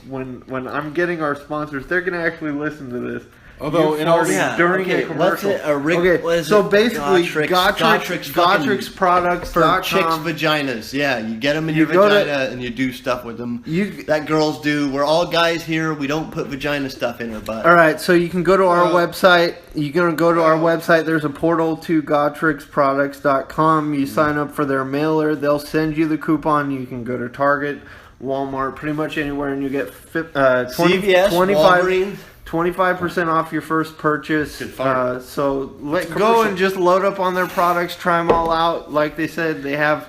When I'm getting our sponsors, they're gonna actually listen to this. Although, You in all farted during okay, a commercial. what's it, a Rick, Okay, what is so it? basically, Gotrix fucking- Gotrix for chicks' products. vaginas. Yeah, you get them in You your go to- vagina and you do stuff with them. You That girls do. We're all guys here. We don't put vagina stuff in our butt. all right? So you can go to our website. You're gonna go to our website. There's a portal to GotrixProducts.com. You sign up for their mailer. They'll send you the coupon. You can go to Target, Walmart, pretty much anywhere, and you get 20, CVS, 25. Walgreens. 25% off your first purchase. Good fart. So go commercial. and just load up on their products, try them all out. Like they said, they have.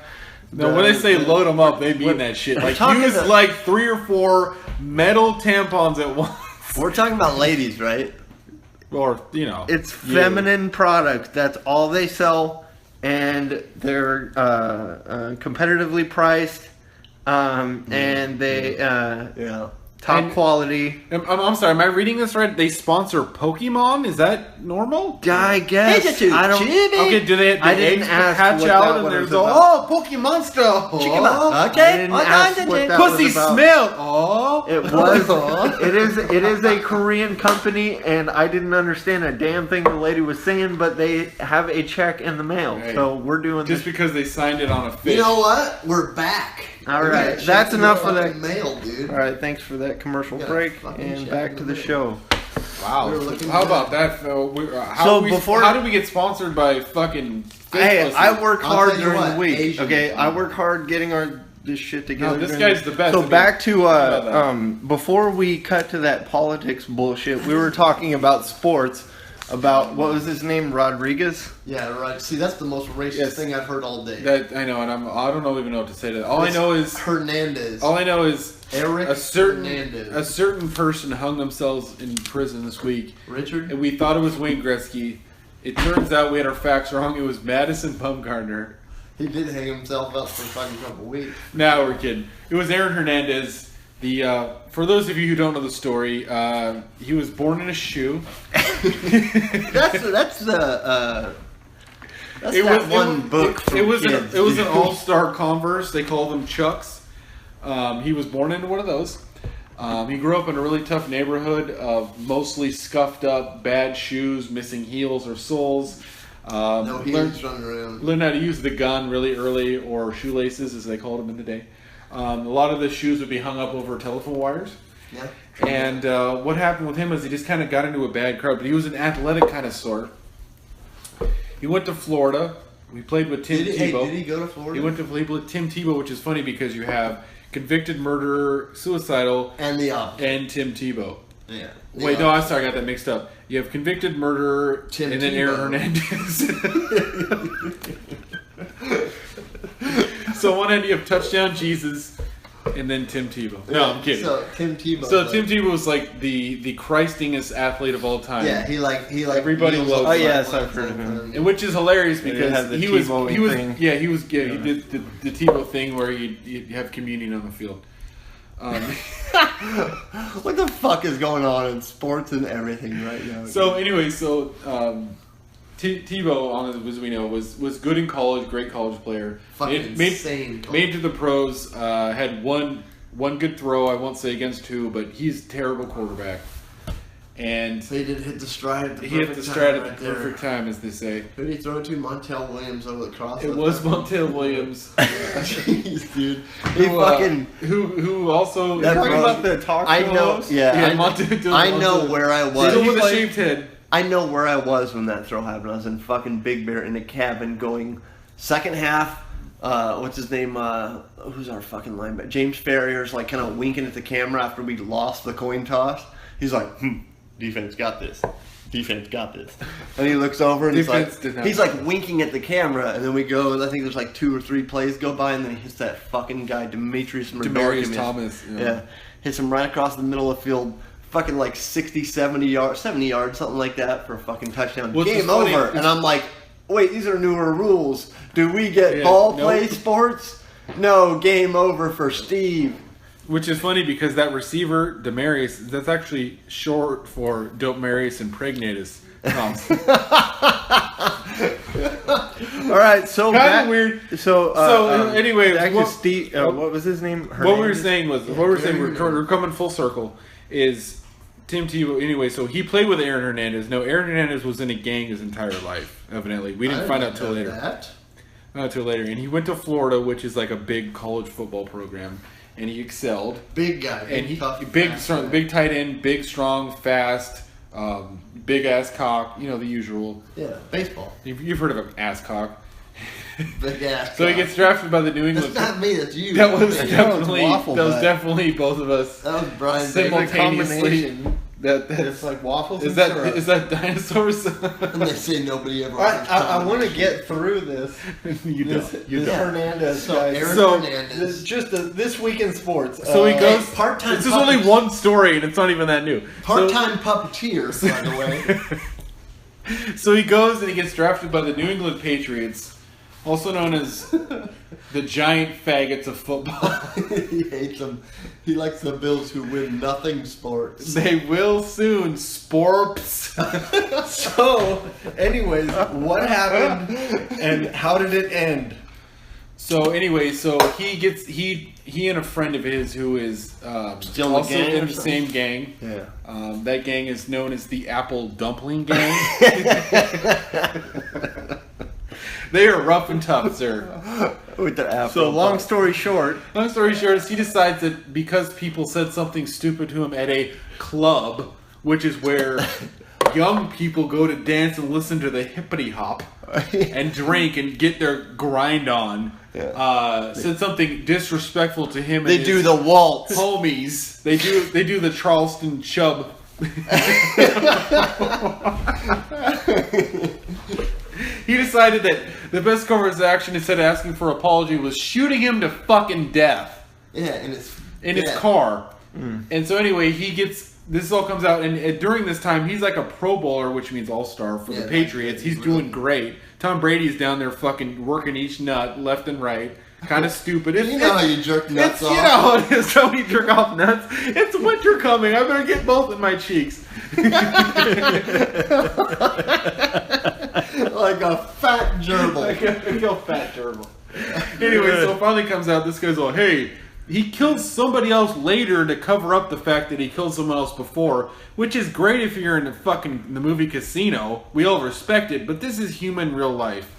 No, when they say load them up, they mean that shit. Like, talking use to- like 3 or 4 metal tampons at once. We're talking about ladies, right? Or, you know. It's you. feminine products. That's all they sell, and they're competitively priced. And they Yeah. top And- quality. I'm sorry, am I reading this right? They sponsor Pokemon? Is that normal? I guess. I don't. Okay, do they I the didn't eggs ask hatch what out that and one there's was all, about. oh, Pokemon stuff. Okay. I didn't ask what that Pussy was about. smell. Oh. It was. It is a Korean company, and I didn't understand a damn thing the lady was saying. But they have a check in the mail, Right. so we're doing Just this. because they signed it on a fish. You know what? We're back. All We right, got that's shit enough to for do that. on the mail, dude. All right, thanks for that commercial Yeah, break, fucking and check back in to the the mail. show. Wow. We were looking How good. about that, Phil? So before- how do we get sponsored by fucking fish Hey, pussy? I work I'll hard tell you during what, the week. Asian. Okay, I work hard getting this shit together. No, this during guy's the best. So I mean, back to think about that. before we cut to that politics bullshit, we were talking about sports. About what was his name, Rodriguez? Yeah, right. See, that's the most racist Yes. thing I've heard all day. That I know, and I don't even know what to say to that. All I know is Hernandez. Eric a certain Hernandez. person hung themselves in prison this week, Richard? and we thought it was Wayne Gretzky. It turns out we had our facts wrong. It was Madison Bumgarner. He did hang himself up for a fucking couple weeks. Now we're kidding. It was Aaron Hernandez. The for those of you who don't know the story, he was born in a shoe. That's that one book. It was kids. an all-star Converse. They call them Chucks. He was born into one of those. He grew up in a really tough neighborhood of mostly scuffed up, bad shoes, missing heels or soles. No, he learned, was running around. learned how to use the gun really early, or shoelaces as they called them in the day. A lot of the shoes would be hung up over telephone wires. Yeah. And what happened with him is he just kind of got into a bad crowd, but he was an athletic kind of sort. He went to Florida. We played with Tim Tebow. Did he go to Florida? He went to play with Tim Tebow, which is funny because you have convicted murderer, suicidal, And the opposite. and Tim Tebow. Yeah. Wait, no, I'm sorry, I got that mixed up. You have convicted murderer, Tim and then Tebow. Aaron Hernandez. So one end you have touchdown Jesus, and then Tim Tebow. No, I'm kidding. So Tim Tebow. So like- Tim Tebow was like the Christingest athlete of all time. Yeah, he Everybody wheels loves up him. Oh, yes, like I've heard of him. And which is hilarious They because had the he was Tebowing thing. he did the Tebow thing where you have communion on the field. What the fuck is going on in sports and everything right now? So anyway, Tebow, as we know, was good in college, great college player. Fucking insane. Made to the pros. Had one good throw. I won't say against who, but he's a terrible quarterback. And He did hit the stride at the he hit perfect the stride time at right the there. perfect time, as they say. Who did he throw it to? Montel Williams over the cross. It was Montel Williams. Jeez, dude. He who, fucking. who also That Talking bro- about the talk I show know. host? Yeah, Yeah, I, Monte- I know Monte- where I Still was. with a like- shaved head. I know where I was when that throw happened. I was in fucking Big Bear in a cabin going second half. What's his name? Who's our fucking linebacker? James Ferrier's like kind of winking at the camera after we lost the coin toss. He's like, defense got this. Defense got this. And he looks over and Defense did not he's got like winking at the camera. And then we go, and I think there's like 2 or 3 plays go by, and then he hits that fucking guy, Demetrius Demarius Thomas. Yeah. Hits him right across the middle of the field. Fucking like 60, 70 yards, something like that for a fucking touchdown. What's Game funny over. is- And I'm like, wait, these are newer rules. Do we get Yeah, ball nope. play sports? No, game over for Steve. Which is funny because that receiver, Demarius, that's actually short for Demarius Impregnatus Thompson. All right, so Kinda back, weird. So, anyway, back what- to Steve. What was his name? What we were Hernandez? saying was, we're coming full circle, is Tim Tebow, anyway, so he played with Aaron Hernandez. No, Aaron Hernandez was in a gang his entire life, evidently. We didn't find out till later. Not till later. And he went to Florida, which is like a big college football program, and he excelled. Big guy. And he tough, big, fast strong, guy. big tight end, big, strong, fast, big ass cock. You know the usual. Yeah, baseball. You've heard of an ass cock. Big ass. So he guy. gets drafted by the New That's England. not me. That's you. That was That was definitely waffle that was butt. definitely both of us That was Brian. It's a simultaneously. combination. That's It's like waffles is and that syrup. is that dinosaurs? And they say nobody ever. All right, I want to get through this. you This, don't. You this don't. Hernandez So guy. Aaron So, Hernandez. This, just this week in sports. So he goes. part-time This is only puppet- one story, and it's not even that new. part-time puppeteer, by the way. So he goes and he gets drafted by the New England Patriots. also known as the giant faggots of football. He hates them. He likes the Bills who win nothing sports. They will soon, sporps. So, anyways, what happened and how did it end? So anyway, so he and a friend of his who is Still in the also gang in or the something? same gang. Yeah. That gang is known as the Apple Dumpling Gang. They are rough and tough, sir. With their apple. So, long story short, Long story short is he decides that because people said something stupid to him at a club, which is where young people go to dance and listen to the hippity hop and drink and get their grind on, said something disrespectful to him. They and do his the waltz. homies. They do the Charleston Chubb. He decided that the best course of action, instead of asking for apology, was shooting him to fucking death Yeah, and it's in his car. And so anyway, this all comes out, and during this time, he's like a Pro Bowler, which means All-Star for the Patriots. He's doing great. Tom Brady's down there fucking working each nut left and right. Kind of stupid. You know how you jerk nuts off. You know how it is how you jerk off nuts. It's winter coming. I better get both in my cheeks. Like a fat gerbil. Like a fat gerbil. Anyway, so it finally comes out. This guy's all, hey, he killed somebody else later to cover up the fact that he killed someone else before, which is great if you're in the movie Casino. We all respect it, but this is human real life.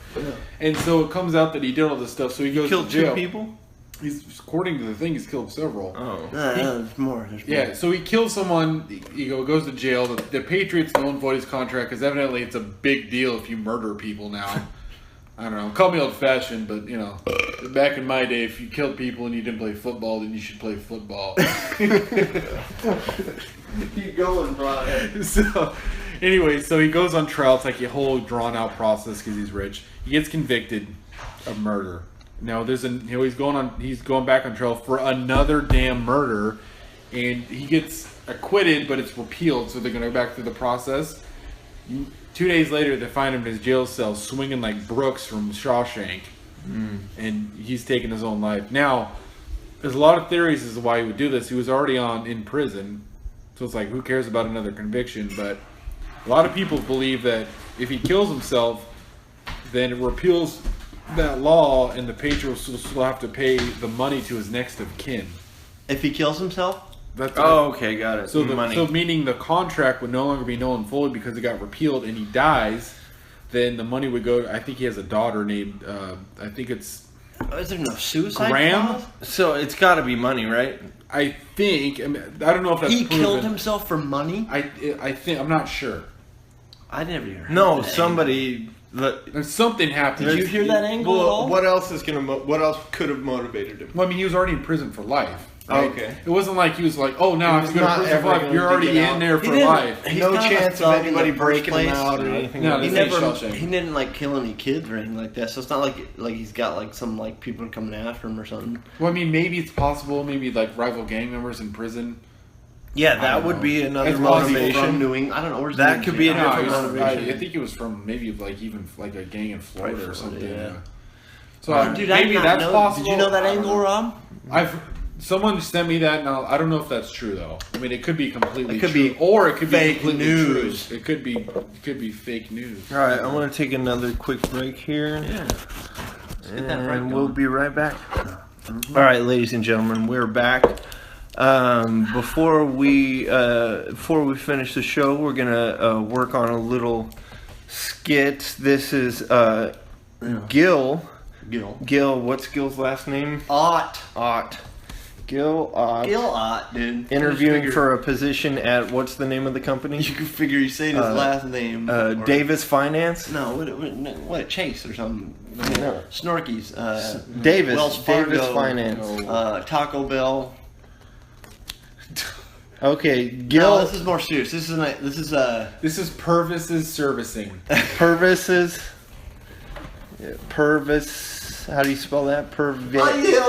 And so it comes out that he did all this stuff. So he goes killed to jail. 2 people? He's, according to the thing, he's killed several. Oh. There's more. Yeah, so he kills someone. He goes to jail. The Patriots null and void his contract because evidently it's a big deal if you murder people now. I don't know. Call me old-fashioned, but, you know, back in my day, if you killed people and you didn't play football, then you should play football. Keep going, Brian. So, anyway, so he goes on trial. It's like a whole drawn-out process because he's rich. He gets convicted of murder. Now, he's going back on trial for another damn murder, and he gets acquitted, but it's repealed, so they're going to go back through the process. 2 days later, they find him in his jail cell swinging like Brooks from Shawshank, and he's taking his own life. Now, there's a lot of theories as to why he would do this. He was already in prison, so it's like, who cares about another conviction? But a lot of people believe that if he kills himself, then it repeals that law, and the Patriots will have to pay the money to his next of kin. If he kills himself? That's Oh, okay, got it. So money. so meaning the contract would no longer be null and void because it got repealed and he dies, then the money would go. I think he has a daughter named. I think it's Is there no suicide Graham. clause? So it's got to be money, right? I think. I don't know if that's He proven. killed himself for money? I think. I'm not sure. I never heard No, that somebody. There's something happened. Did you hear that angle at all? What else is gonna? What else could have motivated him? Well, I mean, he was already in prison for life. Oh, right? okay. It wasn't like he was like, oh, now I have was to go to not prison for ever life. going You're to already get in out. there for life. He's No kind of a chance of thug in anybody the first breaking him place. out or anything. No, like He this that. ain't never, Shawshank. he didn't like kill any kids or anything like that. So it's not like he's got like some like people coming after him or something. Well, I mean, maybe it's possible. Maybe like rival gang members in prison. Yeah, I that don't would know. be another That's possible. From motivation. New England, I don't know. Where's That he could from? be a No, different it was- motivation. I think it was from maybe like even like a gang in Florida or Florida, something. yeah. So Dude, I maybe did not that's know. possible. Did you know that I don't angle, know. Rob? Someone sent me that. Now I don't know if that's true though. I mean, it could be completely It could true, be or it could fake be completely news. True. It could be fake news. All right, I'm gonna take another quick break here, Yeah. get that break and we'll going. be right back. All right, ladies and gentlemen, we're back. Before we finish the show, we're gonna work on a little skit. This is Gil. Gil, what's Gil's last name? Ott. Gil Ott. Gil Ott, dude. Interviewing Just for a position at, what's the name of the company? You can figure he's saying his last name. or- Davis Finance? No, what, Chase or something? No. Snorkies. Davis. Wells Fargo. Davis Finance. Taco Bell. Okay, No, Gil this is more serious. This is Purvis's servicing. Purvis. How do you spell that? Pervis.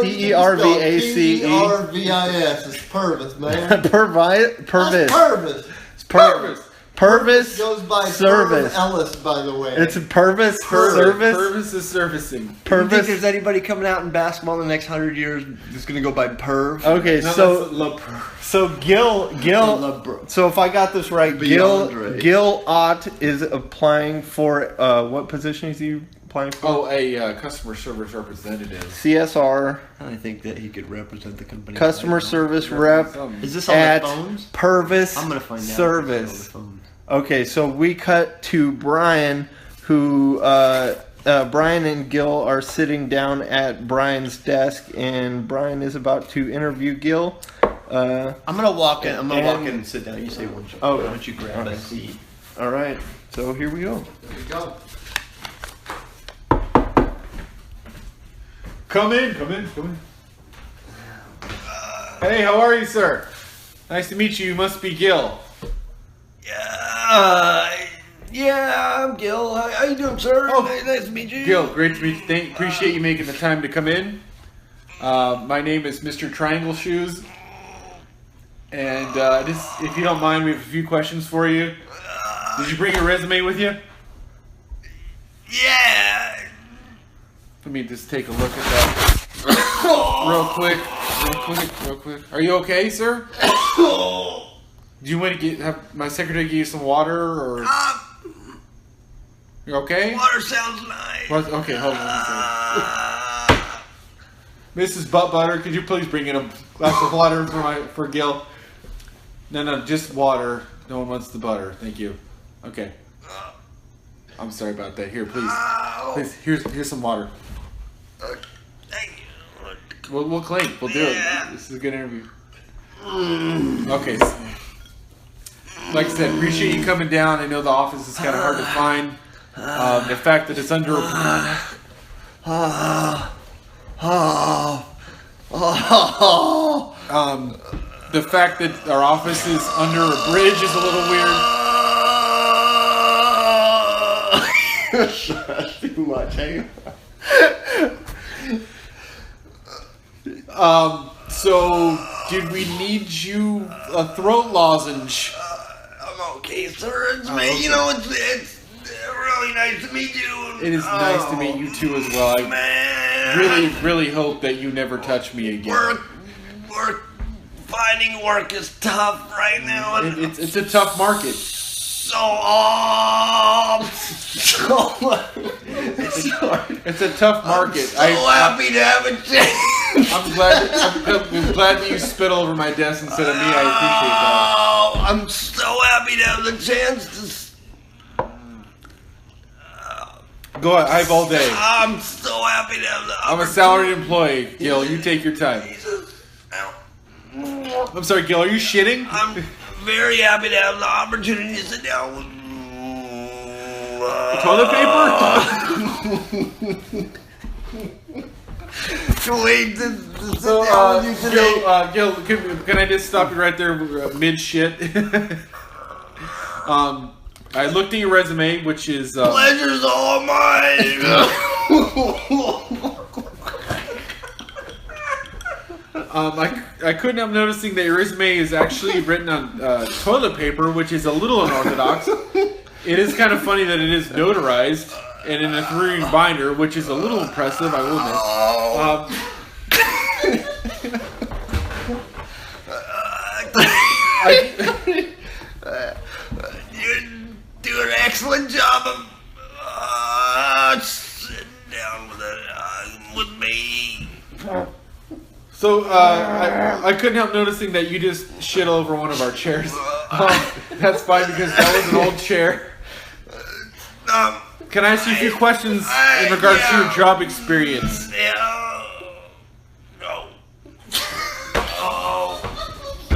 P-E-R-V-A-C-E. P-E-R-V-A-C-E. P-R-V-I-S. It's Purvis, man. Purvis. That's Purvis. Purvis. Purvis goes by Service. Purvis Ellis, by the way. It's a Purvis Service. Purvis is servicing. Do you think Purvis. there's anybody coming out in basketball in the next 100 years that's going to go by Perv? Okay, No, so that's La Pur- so Gil. LeBron. So if I got this right, Beyondre. Gil Ott is applying for what position is he applying for? Oh, a customer service representative. CSR, I think that he could represent the company. customer right now. service rep Is this on at the phones? Purvis I'm going to find out. Service. If it's on the phone. Okay, so we cut to Brian, who Brian and Gil are sitting down at Brian's desk, and Brian is about to interview Gil. I'm gonna walk in. I'm gonna walk And- in and sit down. You say once you. Okay. Once you grab Okay. that seat. All right, so here we go. There we go. Come in. Hey, how are you, sir? Nice to meet you. You must be Gil. Yeah, I'm Gil. How you doing, sir? Oh. Nice to meet you. Gil, great to meet you. Appreciate you making the time to come in. My name is Mr. Triangle Shoes. And just, if you don't mind, we have a few questions for you. Did you bring your resume with you? Yeah. Let me just take a look at that real quick. Are you okay, sir? Do you want to have my secretary give you some water, or you're okay? Water sounds nice. Okay, hold on. Mrs. Butt Butter, could you please bring in a glass of water for Gil? No, just water. No one wants the butter. Thank you. Okay. I'm sorry about that. Here, please. Here's some water. Thank you. We'll clink. We'll do it. This is a good interview. Okay. Like I said, appreciate you coming down. I know the office is kind of hard to find. The fact that it's under the fact that our office is under a bridge is a little weird. That's too much. Hey. So did we need you a throat lozenge? I'm okay, sir. It's me. okay. You know, it's really nice to meet you. It is nice to meet you too as well. I Man, really hope that you never touch me again. finding work is tough right now. And It's a tough market. so It's a tough market. so happy to have a chance. I'm glad that you spit all over my desk instead of me. I Oh, I'm so happy to have the chance to. appreciate that. Go ahead. I have all day. I'm so happy to have the. I'm a salaried employee. Gil, you take your time. Jesus. Ow. I'm sorry, Gil. Are you shitting? I'm very happy to have the opportunity to sit down with. Toilet paper? To wait to sit So, down with you today. Gil, can I just stop you right there mid shit? I looked at your resume, which is Pleasure's all mine. I couldn't help noticing that your resume is actually written on toilet paper, which is a little unorthodox. It is kind of funny that it is notarized and in a 3-ring binder, which is a little impressive, I will admit. You do an excellent job of sitting down with me. So I couldn't help noticing that you just shit all over one of our chairs. That's fine because that was an old chair. Can I ask you a few questions in regards to your job experience? Yeah. No.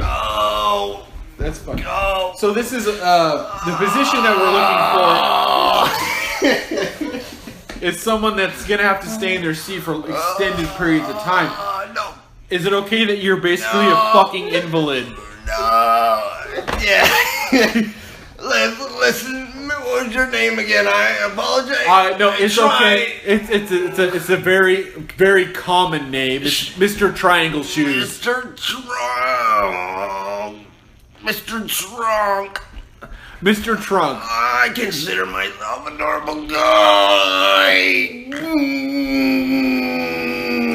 Oh. That's fine. Oh. So this is the position that we're looking for is someone that's gonna have to stay in their seat for extended periods of time. No. Is it okay that you're basically a fucking invalid? No. Yeah. Listen. What was your name again? I apologize. No, it's Try. okay. It's a very very common name. It's Mr. Triangle Shoes. Mr. Trunk. Mr. Trunk. Mr. Trunk. I consider myself a normal guy.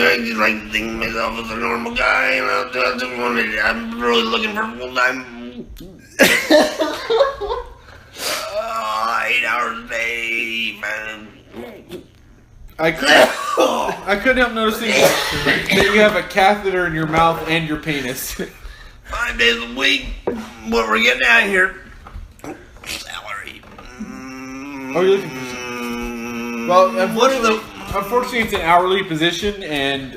I just like to think of myself as a normal guy, and I'm really looking for full time. 8 hours a day, man. I couldn't help noticing that you have a catheter in your mouth and your penis. 5 days a week. What we're getting at here? Salary. Oh, you're looking for well, unfortunately, it's an hourly position, and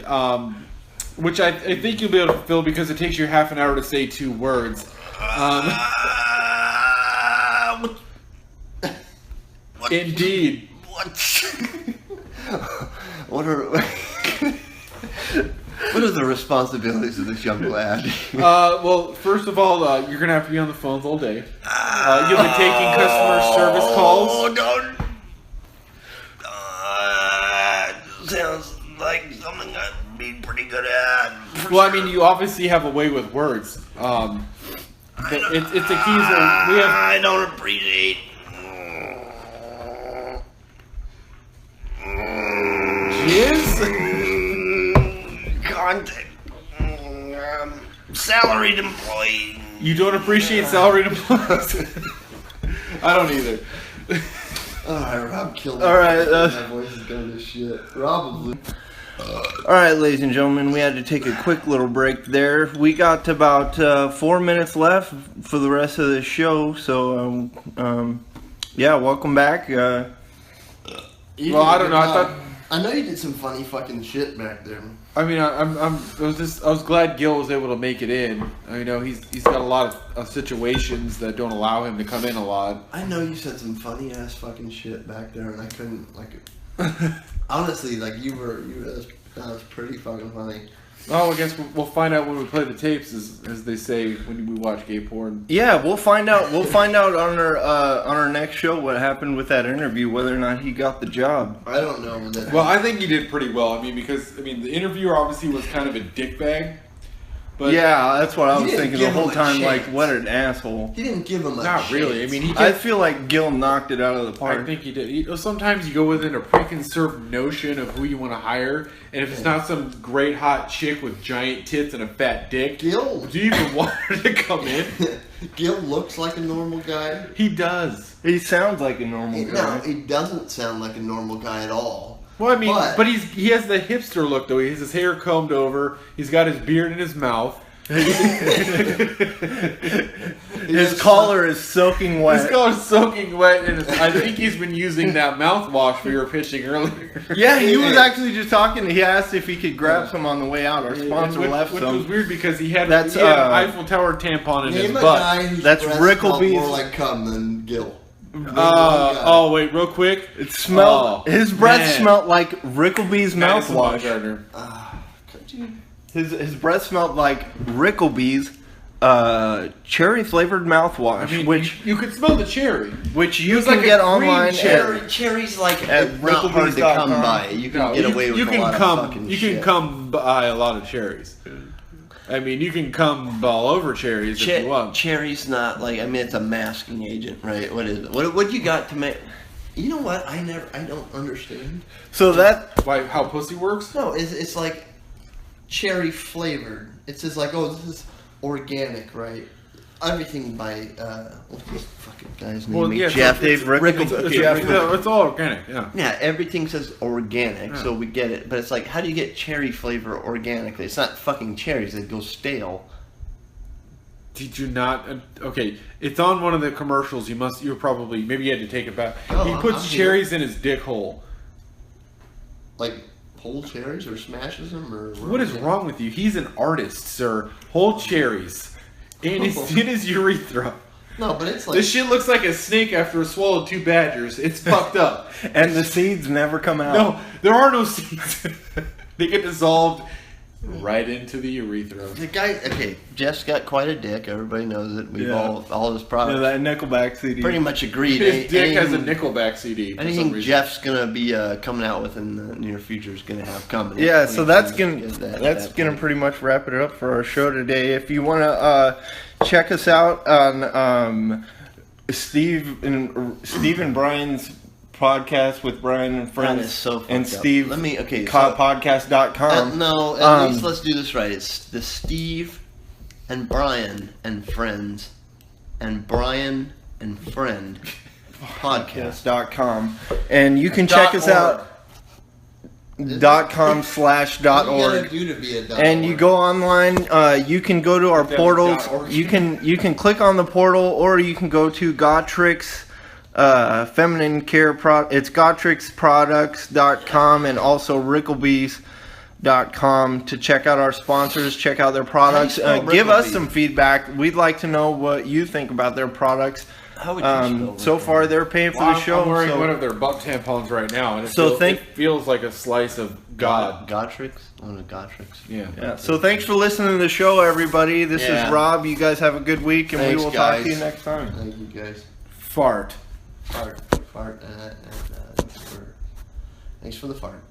which I think you'll be able to fill because it takes you half an hour to say 2 words. What? Indeed. What? What are the responsibilities of this young lad? Well, first of all, you're gonna have to be on the phones all day. You'll be taking customer service calls. Oh, don't. Sounds like something I'd be pretty good at. Well, I mean, you obviously have a way with words. It's a key. So we have. I don't appreciate. Jizz? Contact. Salaried employee. You don't appreciate salaried employees? I don't either. Alright, Rob killed me. Alright, my voice is going to shit. Probably. Alright, ladies and gentlemen, we had to take a quick little break there. We got about 4 minutes left for the rest of the show, so, yeah, welcome back. You did Well, I a don't good know, I job. thought- I know you did some funny fucking shit back there. I mean, I was glad Gil was able to make it in. You know, he's got a lot of situations that don't allow him to come in a lot. I know you said some funny ass fucking shit back there, and I couldn't honestly, like that was pretty fucking funny. Oh, I guess we'll find out when we play the tapes, as they say when we watch gay porn. Yeah, we'll find out. We'll find out on our next show what happened with that interview, whether or not he got the job. I don't know. Well, I think he did pretty well. I mean, because the interviewer obviously was kind of a dickbag. But Yeah, that's what I He was didn't thinking the give whole him a time. Like, chance. what an asshole! he didn't give him a not really. I chance. mean, he. I Did, feel like Gil knocked it out of the I park. think he did. Sometimes you go within a preconceived notion of who you want to hire, and if it's not some great hot chick with giant tits and a fat dick, Gil, do you even want her to come in? Gil looks like a normal guy. He does. He sounds like a normal guy. No, he doesn't sound like a normal guy at all. Well, I mean, But- but he has the hipster look though. He has his hair combed over. He's got his beard in his mouth. His collar is soaking His wet. collar's soaking wet, and I think he's been using that mouthwash we were pitching earlier. Yeah, he was actually just talking. He asked if he could grab some on the way out. Our sponsor which, left which some. was weird because he had That's, an Eiffel Tower tampon in his Name a butt. guy whose That's breath Rickleby's- smelled more like cum than Gil. Oh wait, real quick. It smelled. Oh, his breath man. smelled like Rickleby's Madison mouthwash. Bumgarner. Could you? His breath smelled like Rickleby's cherry flavored mouthwash, I mean, which you could smell the cherry. you was can like a get green online. cherry. Cherry's like At not hard to come Rickleby's.com. by. You can No, get away with you a can lot come. of fucking You shit. can come by a lot of cherries. I mean, you can come all over cherries if you want. Cherry's not like, I mean, it's a masking agent, right? What is it? What you got to make? You know what? I don't understand. So that Why? How pussy works? No, it's like cherry flavored. It says like, oh, this is organic, right? Everything by what's this fucking guy's name? Well, yeah, Jeff so it's- Dave Rickleby. It's, Jeff- it's all organic. Yeah. Yeah, everything says organic, Yeah. so we get it. But it's like, how do you get cherry flavor organically? It's not fucking cherries; they go stale. Did you not? Okay, it's on one of the commercials. You probably maybe you had to take it back. Oh, He I'm puts here. cherries in his dick hole. Like whole cherries or smashes them or What is wrong with you? He's an artist, sir. Whole cherries in his urethra. No, but it's like This shit looks like a snake after it swallowed 2 badgers. It's fucked up. and the seeds never come out. No, there are no seeds. They get dissolved right into the urethra. The guy, okay, Jeff's got quite a dick. Everybody knows it. We've Yeah. all his Yeah, products that Nickelback CD. pretty much agreed. His dick has a Anything- Nickelback CD. For some Anything reason. Jeff's gonna be coming out with in the near future is gonna have coming. Yeah, so that's gonna Get that's that gonna point. pretty much wrap it up for our show today. If you wanna check us out on Steve and Brian's podcast with Brian and friends. That is so fucked and up. Steve. Let me okay. Podcast.com. No, at least let's do this right. It's the Steve and Brian and friends and Brian and friend podcast. Podcast.com. And you can check us out. .com/.org. And you go online. You can go to our portals. You can click on the portal, or you can go to Gotrix feminine care it's gotrixproducts.com and also ricklebys.com to check out our sponsors, check out their products. Give us some feedback. We'd like to know what you think about their products. How would you So far, they're paying for the show. I'm wearing so one of their butt tampons right now, and So it feels like a slice of God. Gotrix? One of Gotrix. Yeah. So thanks for listening to the show, everybody. This Yeah. is Rob. You guys have a good week, and Thanks, we will talk guys. to you next time. Thank you guys. Fart. Fart. Thanks for the fart.